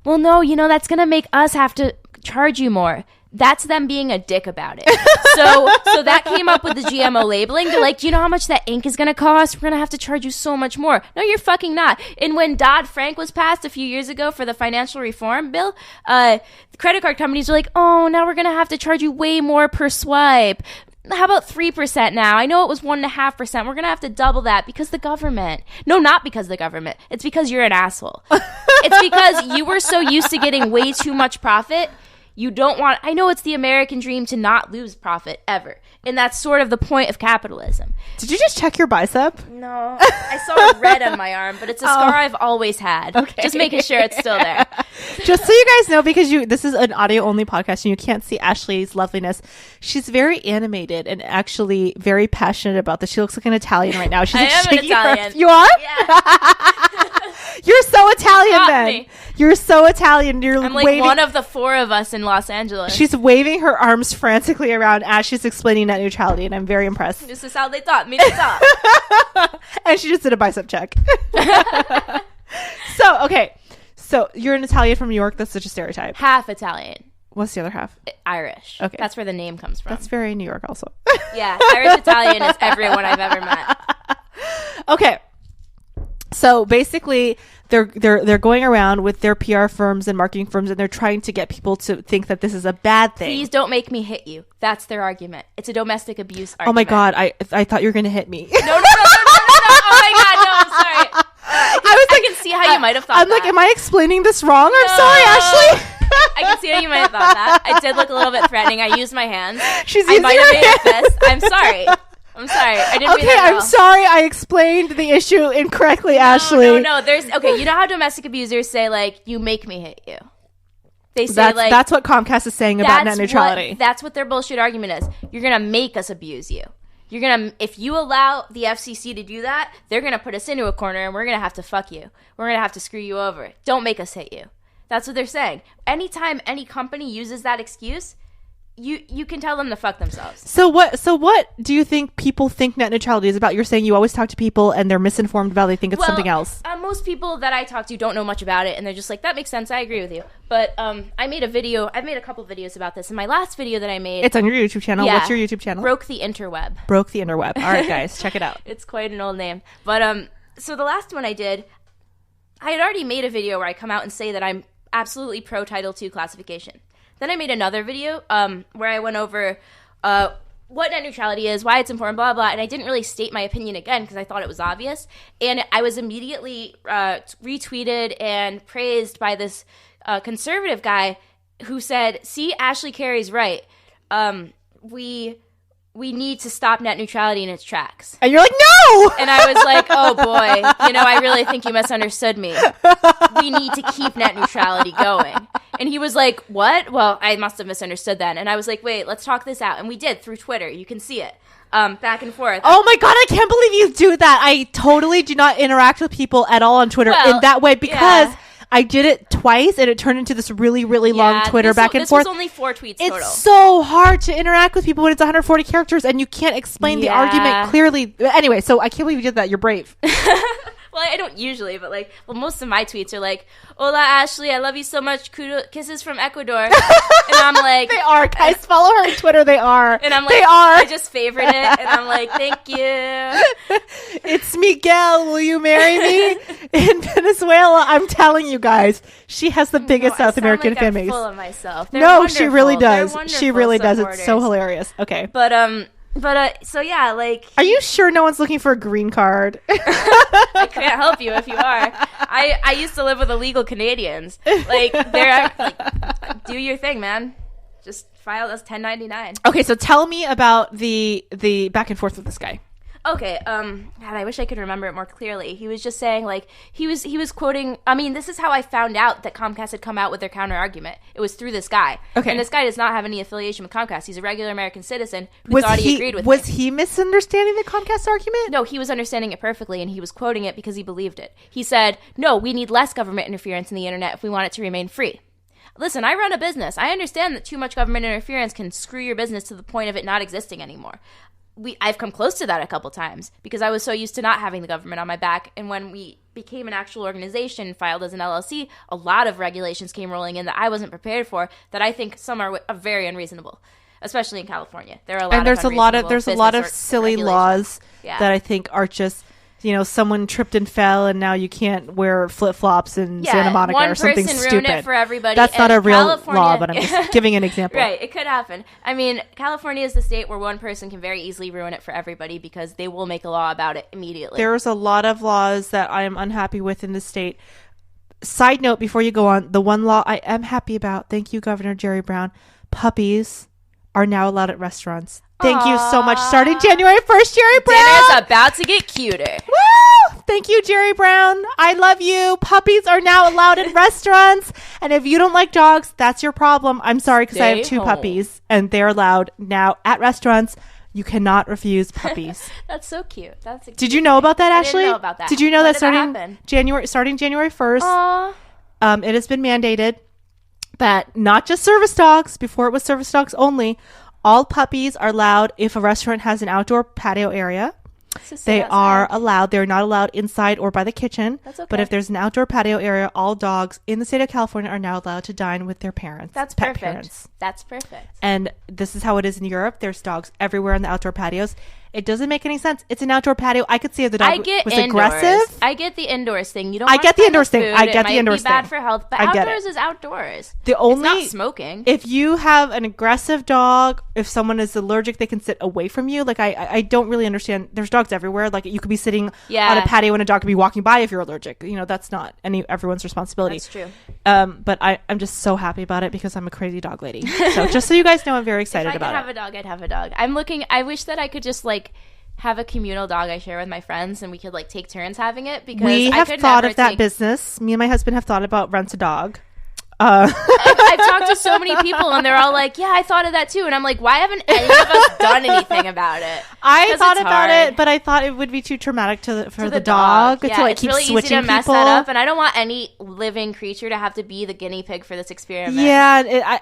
B: well, no, that's going to make us have to charge you more. That's them being a dick about it. So that came up with the GMO labeling. They're like, do you know how much that ink is going to cost? We're going to have to charge you so much more. No, you're fucking not. And when Dodd-Frank was passed a few years ago for the financial reform bill, credit card companies were like, oh, now we're going to have to charge you way more per swipe. How about 3% now? I know it was 1.5%. We're going to have to double that because the government. No, not because the government. It's because you're an asshole. It's because you were so used to getting way too much profit. You don't want, I know it's the American dream to not lose profit ever. And that's sort of the point of capitalism.
A: Did you just check your bicep?
B: No. I saw red on my arm, but it's a scar I've always had.
A: Okay.
B: Just making sure it's still there.
A: Just so you guys know, because this is an audio only podcast and you can't see Ashley's loveliness. She's very animated and actually very passionate about this. She looks like an Italian right now. She's
B: I am an Italian.
A: You are?
B: Yeah.
A: You're so Italian then. You're so Italian.
B: I'm like one of the four of us in Los Angeles.
A: She's waving her arms frantically around as she's explaining net neutrality, and I'm very impressed.
B: This is how they taught me to talk.
A: And she just did a bicep check. So you're an Italian from New York. That's such a stereotype.
B: Half Italian.
A: What's the other half?
B: Irish.
A: Okay.
B: That's where the name comes from.
A: That's very New York also.
B: Yeah. Irish Italian is everyone I've ever met.
A: Okay. So basically, they're going around with their PR firms and marketing firms, and they're trying to get people to think that this is a bad thing.
B: Please don't make me hit you. That's their argument. It's a domestic abuse argument.
A: Oh my God, I thought you were going to hit me.
B: No. Oh my God, no, I'm sorry. I can see how you might have thought that.
A: I'm like, am I explaining this wrong? I'm sorry, Ashley.
B: I can see how you might have thought that. I did look a little bit threatening. I used my hands.
A: She's using her hands.
B: Fist. I'm sorry. I'm sorry. I didn't mean
A: Okay,
B: that at
A: I'm
B: all.
A: sorry. I explained the issue incorrectly, Ashley.
B: No. There's okay. You know how domestic abusers say like, "You make me hit you." They say
A: that's what Comcast is saying about net neutrality.
B: That's what their bullshit argument is. You're gonna make us abuse you. If you allow the FCC to do that, they're gonna put us into a corner and we're gonna have to fuck you. We're gonna have to screw you over. Don't make us hit you. That's what they're saying. Anytime any company uses that excuse, you can tell them to fuck themselves.
A: So what do you think people think net neutrality is about? You're saying you always talk to people and they're misinformed about it. They think it's something else.
B: Most people that I talk to don't know much about it, and they're just like, that makes sense. I agree with you. But I made a couple videos about this. In my last video that I made,
A: it's on your YouTube channel.
B: Yeah,
A: what's your YouTube channel?
B: Broke the Interweb.
A: Broke the Interweb. All right, guys, check it out.
B: It's quite an old name. But so the last one I did, I had already made a video where I come out and say that I'm absolutely pro Title II classification. Then I made another video where I went over what net neutrality is, why it's important, blah, blah, and I didn't really state my opinion again because I thought it was obvious. And I was immediately retweeted and praised by this conservative guy who said, see, Ashley Carey's right. We need to stop net neutrality in its tracks.
A: And you're like, no!
B: And I was like, oh boy, I really think you misunderstood me. We need to keep net neutrality going. And he was like, what? Well, I must have misunderstood then. And I was like, wait, let's talk this out. And we did through Twitter. You can see it. Back and forth.
A: Oh my God, I can't believe you do that. I totally do not interact with people at all on Twitter in that way because I did it twice and it turned into this really, really long Twitter back and forth.
B: This was only 4 tweets total.
A: It's so hard to interact with people when it's 140 characters and you can't explain the argument clearly. Anyway, so I can't believe you did that. You're brave.
B: Well, I don't usually, but most of my tweets are like, "Hola, Ashley, I love you so much. Kisses from Ecuador." And I'm like,
A: they are. Guys, follow her on Twitter. They are.
B: And I'm like,
A: they are.
B: I just favorite it, and I'm like, thank you.
A: It's Miguel. Will you marry me? In Venezuela, I'm telling you guys, she has the biggest South American fan base.
B: I'm full of myself.
A: No, she really does. She really does. It's so hilarious. Okay,
B: But so yeah,
A: are you sure no one's looking for a green card?
B: I can't help you if you are. I used to live with illegal Canadians. They're do your thing, man. Just file as 1099.
A: Okay, so tell me about the back and forth with this guy.
B: Okay, God, I wish I could remember it more clearly. He was just saying, he was quoting, I mean, this is how I found out that Comcast had come out with their counter-argument. It was through this guy.
A: Okay.
B: And this guy does not have any affiliation with Comcast. He's a regular American citizen who thought he agreed with
A: Was he misunderstanding the Comcast argument?
B: No, he was understanding it perfectly, and he was quoting it because he believed it. He said, no, we need less government interference in the internet if we want it to remain free. Listen, I run a business. I understand that too much government interference can screw your business to the point of it not existing anymore. I've come close to that a couple times because I was so used to not having the government on my back. And when we became an actual organization, filed as an LLC, a lot of regulations came rolling in that I wasn't prepared for, that I think some are very unreasonable, especially in California. There are a lot
A: and there's
B: of
A: a lot of silly laws that I think are just, someone tripped and fell and now you can't wear flip-flops in Santa Monica or something stupid.
B: One person ruined it for everybody.
A: That's not a real law, but I'm just giving an example.
B: Right, it could happen. I mean, California is the state where one person can very easily ruin it for everybody because they will make a law about it immediately.
A: There's a lot of laws that I am unhappy with in the state. Side note, before you go on, the one law I am happy about, thank you, Governor Jerry Brown, puppies are now allowed at restaurants. Thank you so much. Starting January 1st, Jerry Brown.
B: Dinner's about to get cuter.
A: Woo! Thank you, Jerry Brown. I love you. Puppies are now allowed in restaurants. And if you don't like dogs, that's your problem. I'm sorry because I have 2 puppies and they're allowed now at restaurants. You cannot refuse puppies.
B: That's so cute.
A: Did you know about that, Ashley?
B: I didn't know about that.
A: Did you know
B: when
A: that starting January 1st, it has been mandated that not just service dogs, before it was service dogs only, all puppies are allowed if a restaurant has an outdoor patio area. They are allowed. They're not allowed inside or by the kitchen.
B: That's okay.
A: But if there's an outdoor patio area, all dogs in the state of California are now allowed to dine with their parents.
B: That's
A: pet
B: perfect.
A: Parents.
B: That's perfect.
A: And this is how it is in Europe. There's dogs everywhere in the outdoor patios. It doesn't make any sense. It's an outdoor patio. I could see if the dog was aggressive.
B: I get the indoors thing. You don't.
A: I get the indoors thing.
B: I get the indoors thing. It might be bad for health, but outdoors is outdoors.
A: The only
B: it's not smoking.
A: If you have an aggressive dog, if someone is allergic, they can sit away from you. I don't really understand. There's dogs everywhere. You could be sitting on a patio and a dog could be walking by if you're allergic. That's not everyone's responsibility.
B: That's true.
A: But I'm just so happy about it because I'm a crazy dog lady. So just so you guys know, I'm very excited about it.
B: If I could have a dog, I'd have a dog. I wish that I could just have a communal dog I share with my friends, and we could like take turns having it, because
A: We
B: I
A: have
B: could
A: thought
B: never
A: of that
B: take-
A: business. Me and my husband have thought about rent a dog.
B: I've talked to so many people, and they're all like, "Yeah, I thought of that too." And I'm like, "Why haven't any of us done anything about it?"
A: I
B: 'Cause
A: thought
B: it's
A: about
B: hard.
A: it, but I thought it would be too traumatic for the
B: dog.
A: dog
B: Yeah,
A: to like
B: it's
A: keep
B: really easy
A: switching
B: to mess
A: people.
B: that up, and I don't want any living creature to have to be the guinea pig for this experiment.
A: Yeah,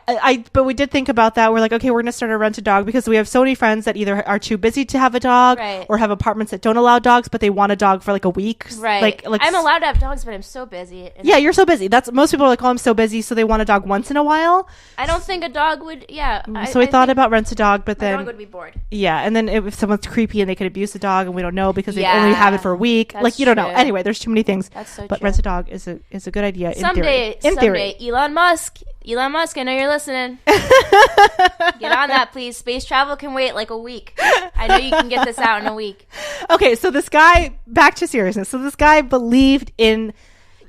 A: but we did think about that. We're like, okay, we're gonna start a rent a dog, because we have so many friends that either are too busy to have a dog,
B: Right.
A: or have apartments that don't allow dogs, but they want a dog for like a week.
B: Right.
A: Like
B: I'm allowed to have dogs, but I'm so busy. And
A: Yeah, you're so busy. That's most people are like, oh, I'm so busy, so they want a dog once in a while.
B: I don't think a dog would. Yeah.
A: So we thought about rent a dog, but
B: my
A: then
B: dog would be bored.
A: yeah, and then if someone's creepy and they could abuse the dog, and we don't know because they
B: Yeah,
A: only have it for a week,
B: that's
A: like you don't know.
B: true.
A: Anyway, there's too many things.
B: That's so
A: But
B: true.
A: rent a dog is a good idea in
B: Someday,
A: theory. In theory.
B: Elon Musk, I know you're listening. Get on that, please. Space travel can wait like a week. I know you can get this out in a week.
A: Okay, so this guy, back to seriousness. So this guy believed in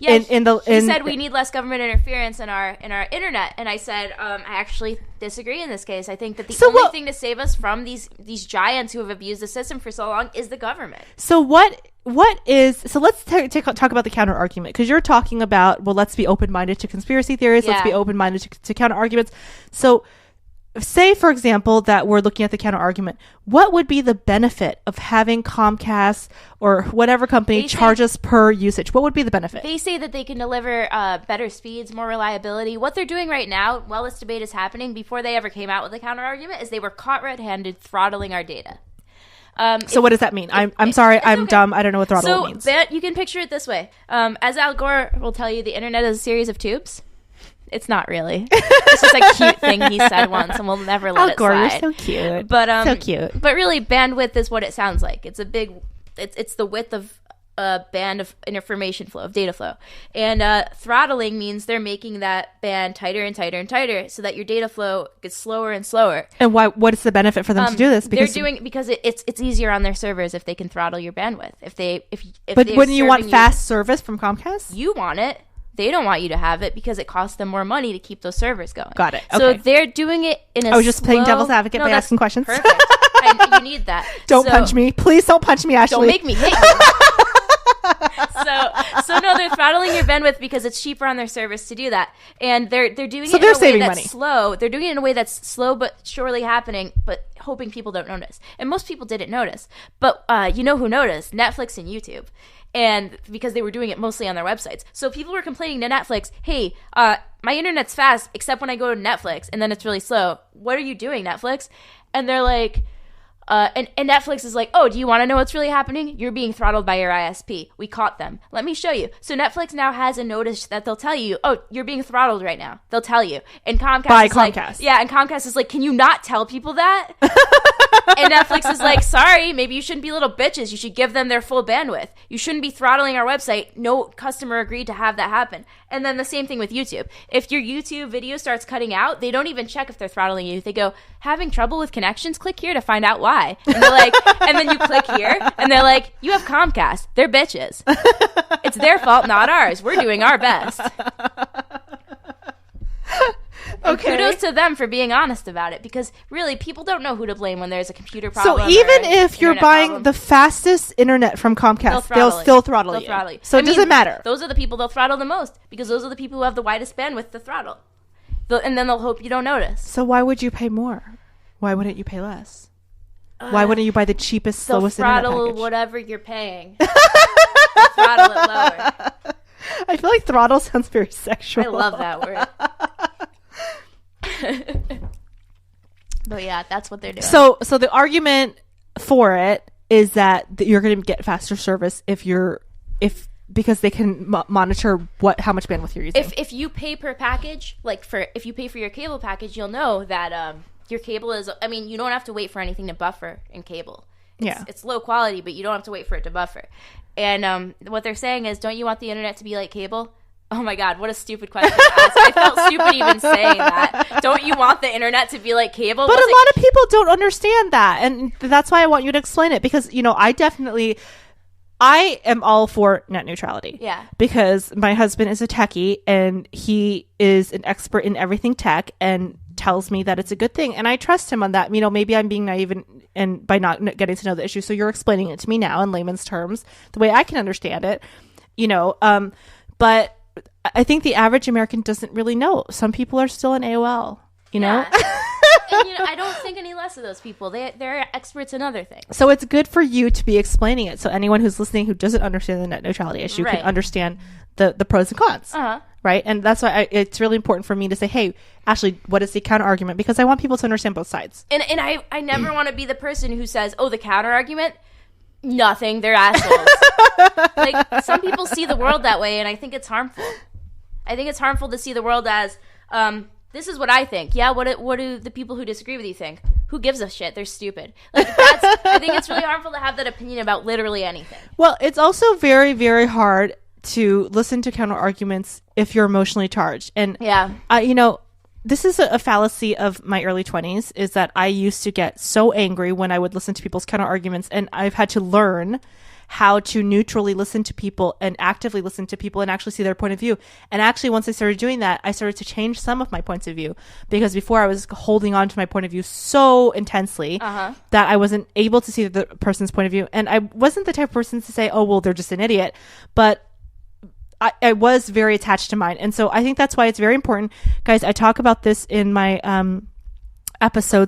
B: Yeah, he
A: he
B: said we need less government interference in our internet, and I said I actually disagree in this case. I think that the only thing to save us from these giants who have abused the system for so long is the government.
A: So let's talk about the counter argument, because you're talking about, well, let's be open-minded to conspiracy theories. Let's be open-minded to counter arguments. So say, for example, that we're looking at the counter argument. What would be the benefit of having Comcast or whatever company charge us per usage? What would be the benefit?
B: They say that they can deliver better speeds, more reliability. What they're doing right now, while this debate is happening, before they ever came out with a counter argument, is they were caught red-handed throttling our data.
A: So what does that mean? I'm sorry, I'm
B: okay.
A: dumb. I don't know what throttle means.
B: So you can picture it this way. As Al Gore will tell you, the internet is a series of tubes. It's not really. It's just a cute thing he said once, and we'll never let
A: Al
B: it
A: Gore,
B: slide.
A: you're so cute.
B: But
A: so cute.
B: But really, bandwidth is what it sounds like. It's it's the width of a band of information flow, of data flow. And throttling means they're making that band tighter and tighter and tighter, so that your data flow gets slower and slower.
A: And what is the benefit for them to do this?
B: Because it's easier on their servers if they can throttle your bandwidth.
A: But wouldn't you want fast service from Comcast?
B: You want it. They don't want you to have it because it costs them more money to keep those servers going.
A: Got it.
B: So
A: Okay.
B: they're doing it in a
A: I was just playing devil's advocate by
B: that's
A: asking questions.
B: Perfect. You need that.
A: Don't punch me. Please don't punch me, Ashley.
B: Don't make me hit you. So no, they're throttling your bandwidth because it's cheaper on their service to do that, and they're doing it in a way that's slow. They're doing it in a way that's slow but surely happening, but hoping people don't notice. And most people didn't notice, but you know who noticed? Netflix and YouTube. And because they were doing it mostly on their websites. So people were complaining to Netflix, hey, my internet's fast except when I go to Netflix, and then it's really slow. What are you doing, Netflix? And they're like, and Netflix is like, oh, do you want to know what's really happening? You're being throttled by your ISP. We caught them. Let me show you. So Netflix now has a notice that they'll tell you, oh, you're being throttled right now. They'll tell you. And Comcast and Comcast is like, can you not tell people that? And Netflix is like, sorry, maybe you shouldn't be little bitches. You should give them their full bandwidth. You shouldn't be throttling our website. No customer agreed to have that happen. And then the same thing with YouTube. If your YouTube video starts cutting out, they don't even check if they're throttling you. They go, having trouble with connections? Click here to find out why. And they're like, and then you click here, and they're like, you have Comcast. They're bitches. It's their fault, not ours. We're doing our best. Okay. Kudos to them for being honest about it, because really people don't know who to blame when there's a computer problem.
A: So even if you're buying the fastest internet from Comcast, they'll still throttle you. So it doesn't matter.
B: Those are the people they'll throttle the most, because those are the people who have the widest bandwidth to throttle. And then they'll hope you don't notice.
A: So why would you pay more? Why wouldn't you pay less? Why wouldn't you buy the cheapest, slowest internet package?
B: Throttle whatever you're paying. Throttle it lower.
A: I feel like throttle sounds very sexual.
B: I love that word. But yeah, that's what they're doing.
A: So the argument for it is that you're going to get faster service because they can monitor how much bandwidth you're using.
B: If you pay per package, if you pay for your cable package, you'll know that your cable is. I mean, you don't have to wait for anything to buffer in cable. It's low quality, but you don't have to wait for it to buffer. And what they're saying is, don't you want the internet to be like cable? Oh my God, what a stupid question to ask. I felt stupid even saying that. Don't you want the internet to be like cable?
A: But a lot of people don't understand that. And that's why I want you to explain it. Because, I am all for net neutrality.
B: Yeah.
A: Because my husband is a techie and he is an expert in everything tech. And tells me that it's a good thing, and I trust him on that. Maybe I'm being naive and by not getting to know the issue. So you're explaining it to me now in layman's terms, the way I can understand it. But I think the average American doesn't really know. Some people are still in AOL.
B: And, I don't think any less of those people. They're experts in other things.
A: So it's good for you to be explaining it, so anyone who's listening who doesn't understand the net neutrality issue can understand the pros and cons. Right? And that's why it's really important for me to say, hey, Ashley, what is the counter argument? Because I want people to understand both sides.
B: And I never want to be the person who says, oh, the counter argument, nothing, they're assholes. Like, some people see the world that way, and I think it's harmful. I think it's harmful to see the world as, this is what I think. Yeah, what do the people who disagree with you think? Who gives a shit? They're stupid. Like, I think it's really harmful to have that opinion about literally anything.
A: Well, it's also very, very hard to listen to counter arguments if you're emotionally charged. And this is a fallacy of my early 20s, is that I used to get so angry when I would listen to people's counter arguments, and I've had to learn how to neutrally listen to people and actively listen to people and actually see their point of view. And actually, once I started doing that, I started to change some of my points of view, because before I was holding on to my point of view so intensely that I wasn't able to see the person's point of view. And I wasn't the type of person to say, oh, well, they're just an idiot. But I was very attached to mine. And so I think that's why it's very important. Guys, I talk about this in my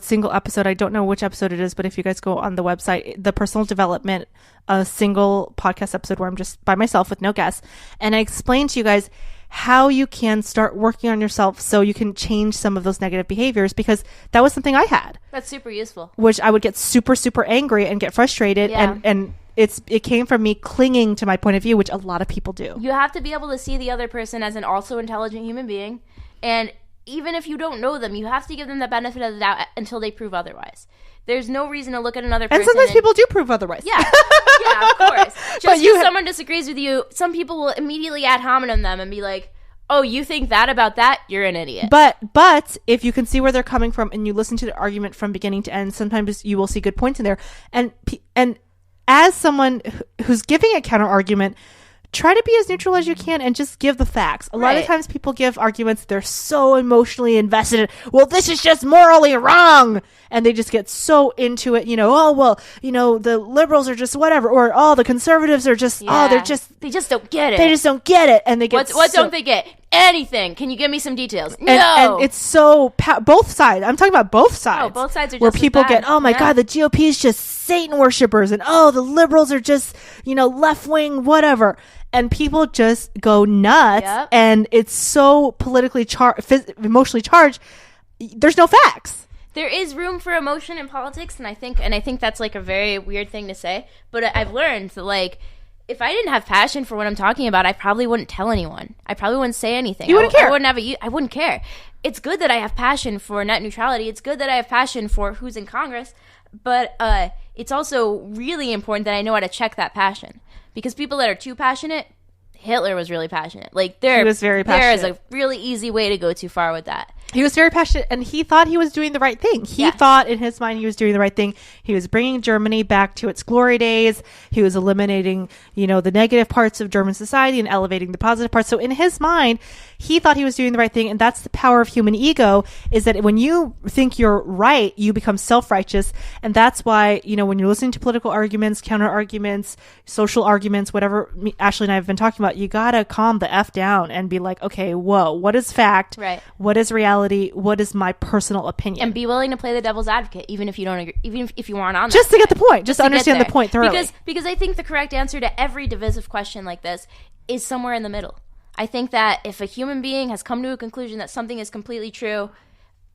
A: single episode. I don't know which episode it is, but if you guys go on the website, the personal development, a single podcast episode where I'm just by myself with no guests. And I explain to you guys how you can start working on yourself so you can change some of those negative behaviors, because that was something I had.
B: That's super useful.
A: Which I would get super, super angry and get frustrated.
B: Yeah.
A: And it came from me clinging to my point of view, which a lot of people do.
B: You have to be able to see the other person as an also intelligent human being. And even if you don't know them, you have to give them the benefit of the doubt until they prove otherwise. There's no reason to look at another person.
A: And sometimes people do prove otherwise.
B: Yeah, yeah, of course. Just because someone disagrees with you, some people will immediately ad hominem them and be like, oh, you think that about that? You're an idiot.
A: But if you can see where they're coming from and you listen to the argument from beginning to end, sometimes you will see good points in there. And as someone who's giving a counter argument, try to be as neutral as you can and just give the facts. A lot of times people give arguments, they're so emotionally invested in, well, this is just morally wrong. And they just get so into it, the liberals are just whatever. Or, the conservatives are just,
B: they just don't get it.
A: They just don't get it. And they get
B: What don't they get? Anything. Can you give me some details? No.
A: And it's so, both sides. I'm talking about both sides.
B: Oh, both sides are just
A: where people
B: bad.
A: get, oh my God, the GOP is just Satan worshipers. And, the liberals are just, left wing, whatever. And people just go nuts.
B: Yep.
A: And it's so politically emotionally charged. There's no facts.
B: There is room for emotion in politics, and I think that's like a very weird thing to say, but I've learned that, like, if I didn't have passion for what I'm talking about, I probably wouldn't tell anyone. I probably wouldn't say anything.
A: You wouldn't care.
B: I wouldn't care. It's good that I have passion for net neutrality. It's good that I have passion for who's in Congress, but it's also really important that I know how to check that passion, because people that are too passionate, Hitler was really passionate. Like, he was very passionate. There is a really easy way to go too far with that.
A: He was very passionate, and he thought he was doing the right thing. He thought in his mind he was doing the right thing. He was bringing Germany back to its glory days. He was eliminating, the negative parts of German society and elevating the positive parts. So in his mind, he thought he was doing the right thing, and that's the power of human ego, is that when you think you're right, you become self-righteous, and that's why, when you're listening to political arguments, counter arguments, social arguments, whatever Ashley and I have been talking about, you gotta calm the F down and be like, okay, whoa, what is fact?
B: Right.
A: What is reality? What is my personal opinion?
B: And be willing to play the devil's advocate, even if you don't agree, even if you aren't on that
A: just to
B: side.
A: get the point, just to understand the point thoroughly.
B: Because I think the correct answer to every divisive question like this is somewhere in the middle. I think that if a human being has come to a conclusion that something is completely true,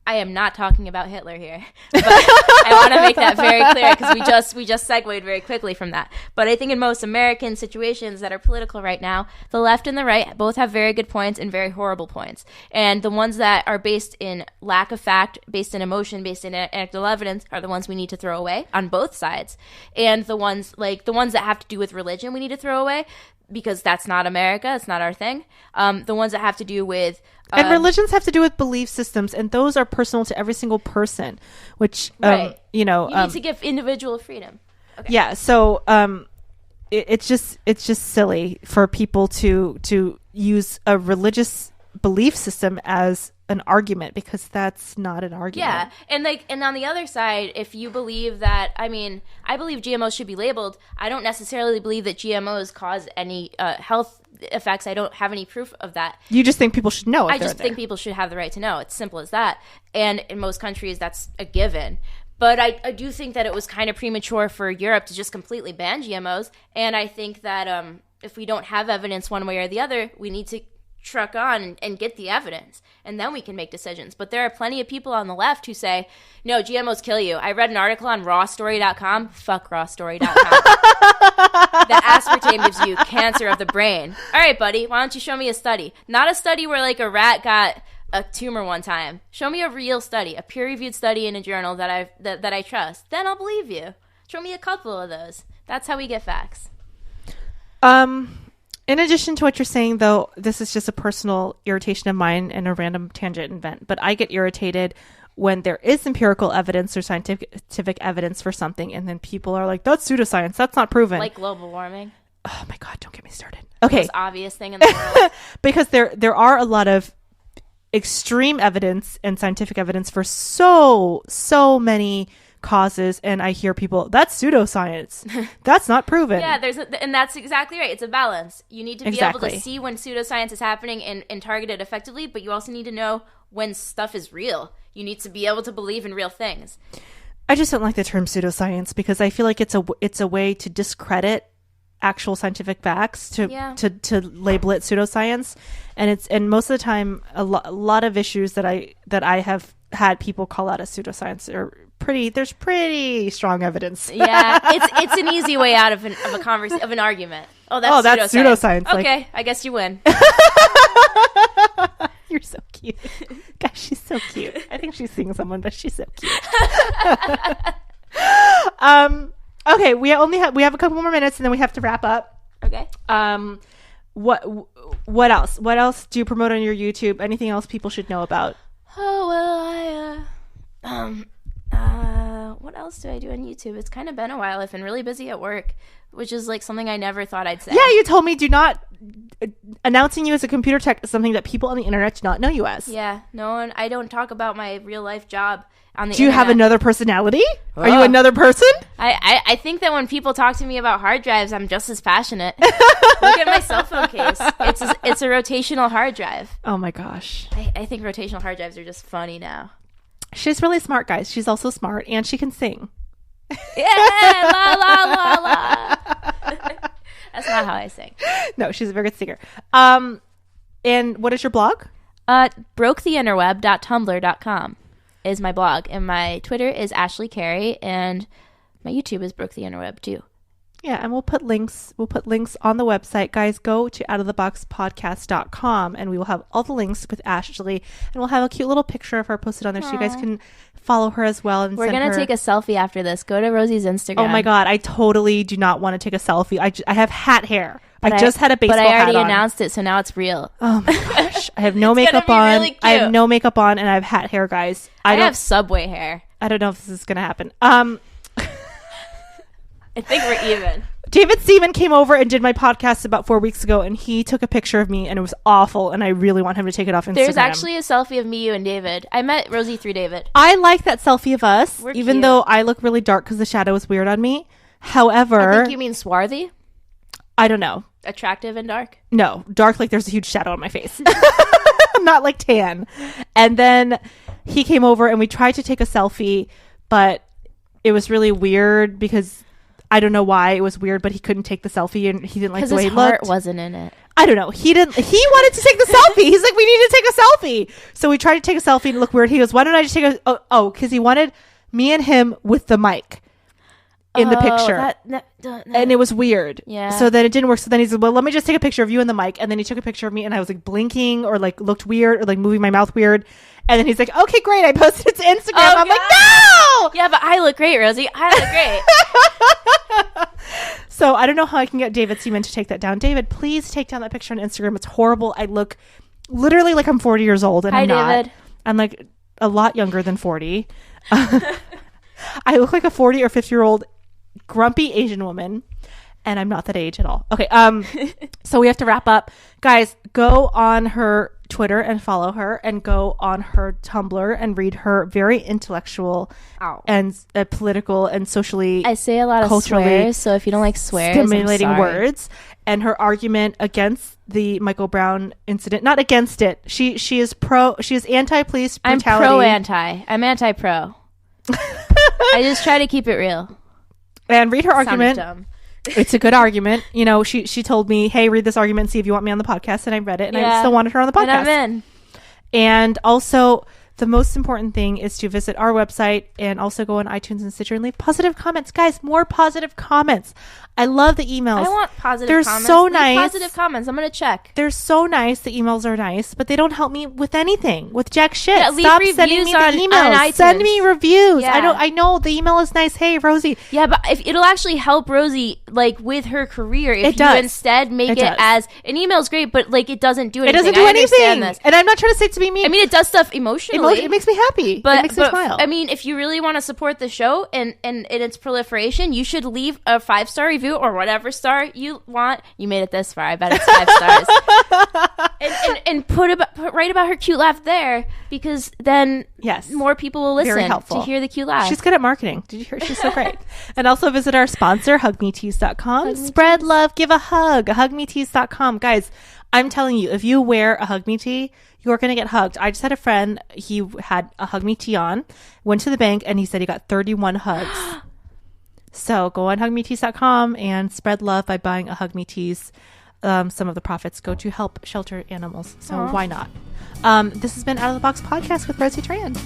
B: I am not talking about Hitler here, but I want to make that very clear, because we just segued very quickly from that. But I think in most American situations that are political right now, the left and the right both have very good points and very horrible points. And the ones that are based in lack of fact, based in emotion, based in anecdotal evidence, are the ones we need to throw away on both sides. And the ones that have to do with religion, we need to throw away, because that's not America. It's not our thing. The ones that have to do with...
A: and religions have to do with belief systems, and those are personal to every single person, which, you
B: need to give individual freedom. Okay.
A: Yeah, so it's just silly for people to use a religious belief system as an argument, because that's not an argument.
B: Yeah, and on the other side, if you believe that, I believe GMOs should be labeled. I don't necessarily believe that GMOs cause any health effects. I don't have any proof of that.
A: You just think people should know.
B: I just think people should have the right to know. It's simple as that. And in most countries, that's a given. But I do think that it was kind of premature for Europe to just completely ban GMOs. And I think that if we don't have evidence one way or the other, we need to truck on and get the evidence, and then we can make decisions. But there are plenty of people on the left who say, no, GMOs kill you. I read an article on rawstory.com. Fuck rawstory.com. That aspartame gives you cancer of the brain. All right, buddy, why don't you show me a study? Not a study where like a rat got a tumor one time. Show me a real study, a peer-reviewed study in a journal that I trust. Then I'll believe you. Show me a couple of those. That's how we get facts.
A: In addition to what you're saying, though, this is just a personal irritation of mine and a random tangent and vent, but I get irritated when there is empirical evidence or scientific evidence for something, and then people are like, that's pseudoscience, that's not proven.
B: Like global warming.
A: Oh my God, don't get me started. Okay.
B: The most obvious thing in the world.
A: Because there are a lot of extreme evidence and scientific evidence for so many causes, and I hear people, that's pseudoscience, that's not proven.
B: Yeah, and that's exactly right. It's a balance. You need to be able to see when pseudoscience is happening and target it effectively, but you also need to know when stuff is real. You need to be able to believe in real things.
A: I just don't like the term pseudoscience, because I feel like it's a way to discredit actual scientific facts, to label it pseudoscience, and most of the time a lot of issues that I have had people call out as pseudoscience there's pretty strong evidence.
B: Yeah, it's an easy way out of an argument. Oh, that's
A: pseudoscience.
B: Okay, I guess you win.
A: You're so cute. Gosh, she's so cute. I think she's seeing someone, but she's so cute. Okay, we have a couple more minutes, and then we have to wrap up.
B: Okay.
A: What else? What else do you promote on your YouTube? Anything else people should know about?
B: Oh, well, what else do I do on YouTube? It's kind of been a while. I've been really busy at work, which is like something I never thought I'd say.
A: Yeah, you told me announcing you as a computer tech is something that people on the internet do not know you as.
B: Yeah, I don't talk about my real life job on the internet.
A: Do you have another personality? Are you another person?
B: I think that when people talk to me about hard drives, I'm just as passionate. Look at my cell phone case. It's a rotational hard drive.
A: Oh my gosh.
B: I think rotational hard drives are just funny now.
A: She's really smart, guys. She's also smart, and she can sing.
B: Yeah, la la la la. That's not how I sing.
A: No, she's a very good singer. And what is your blog?
B: broketheinterweb.tumblr.com is my blog, and my Twitter is Ashley Carey, and my YouTube is Broke the Interweb too.
A: Yeah, and we'll put links on the website. Guys, go to outoftheboxpodcast.com, and we will have all the links with Ashley, and we'll have a cute little picture of her posted on there. So you guys can follow her as well. And
B: we're going to take a selfie after this. Go to Rosie's Instagram.
A: Oh my God, I totally do not want to take a selfie. I have hat hair. I just had a baseball hat on.
B: But I already announced it, so now it's real.
A: Oh my gosh. I have no makeup on. Really cute. I have no makeup on, and I have hat hair, guys.
B: I have Subway hair.
A: I don't know if this is going to happen.
B: I think we're even.
A: David Seaman came over and did my podcast about 4 weeks ago, and he took a picture of me, and it was awful, and I really want him to take it off Instagram.
B: There's actually a selfie of me, you, and David. I met Rosie through David.
A: I like that selfie of us,
B: We're
A: even
B: cute.
A: though I look really dark because the shadow is weird on me. However...
B: I think you mean swarthy?
A: I don't know.
B: Attractive and dark?
A: No, dark like there's a huge shadow on my face. Not like tan. And then he came over, and we tried to take a selfie, but it was really weird because... I don't know why it was weird, but he couldn't take the selfie, and he didn't like the way he looked.
B: Because his heart wasn't in it.
A: I don't know. He wanted to take the selfie. He's like, we need to take a selfie. So we tried to take a selfie and look weird. He goes, why don't I just take a... because he wanted me and him with the mic in the picture. And it was weird.
B: Yeah.
A: So then it didn't work. So then he said, well, let me just take a picture of you and the mic. And then he took a picture of me, and I was like blinking or like looked weird or like moving my mouth weird. And then he's like, okay, great. I posted it to Instagram. I'm like, no!
B: Yeah, but I look great, Rosie. I look great.
A: So I don't know how I can get David Seaman to take that down. David, please take down that picture on Instagram. It's horrible. I look literally like I'm 40 years old, and
B: Hi,
A: I'm not.
B: David.
A: I'm like a lot younger than 40. I look like a 40 or 50-year-old grumpy Asian woman, and I'm not that age at all. Okay, so we have to wrap up. Guys, go on her Twitter and follow her, and go on her Tumblr and read her very intellectual and political and socially,
B: I say a lot of swears, so if you don't like swears,
A: stimulating words. And her argument against the Michael Brown incident, not against it. She is anti-police brutality.
B: I'm anti-pro. I just try to keep it real.
A: And read her argument. It's a good argument. You know, she told me, hey, read this argument and see if you want me on the podcast. And I read it, and I still wanted her on the podcast.
B: And I'm in.
A: And also, the most important thing is to visit our website and also go on iTunes and Stitcher and leave positive comments. Guys, more positive comments. I love the emails.
B: I want positive
A: They're
B: comments.
A: so
B: leave
A: nice.
B: Positive comments. I'm going to check.
A: They're so nice. The emails are nice, but they don't help me with anything, with jack shit.
B: Yeah, leave
A: Stop
B: reviews
A: sending me the
B: on
A: emails.
B: iTunes.
A: Send me reviews.
B: Yeah.
A: I know the email is nice. Hey, Rosie.
B: Yeah, but if it'll actually help Rosie, like, with her career, if
A: It does.
B: you instead make it as an email's great, but like it doesn't do
A: It
B: anything.
A: doesn't do
B: I
A: anything.
B: understand this.
A: And I'm not trying to say it to be mean.
B: I mean, it does stuff emotionally.
A: It makes me happy.
B: But,
A: it makes me smile.
B: I mean, if you really want to support the show and its proliferation, you should leave a 5-star review or whatever star you want. You made it this far. I bet it's 5 stars. and write about her cute laugh there, because then more people will listen to hear the cute laugh.
A: She's good at marketing. Did you hear? She's so great. And also visit our sponsor, hugmetees.com. Spread love, give a hug. Hugmetees.com. Guys, I'm telling you, if you wear a Hug Me tee, you're going to get hugged. I just had a friend, he had a Hug Me tee on, went to the bank, and he said he got 31 hugs. So go on hugmetees.com and spread love by buying a Hug Me tees. Some of the profits go to help shelter animals. So why not? This has been Out of the Box Podcast with Rosie Tran.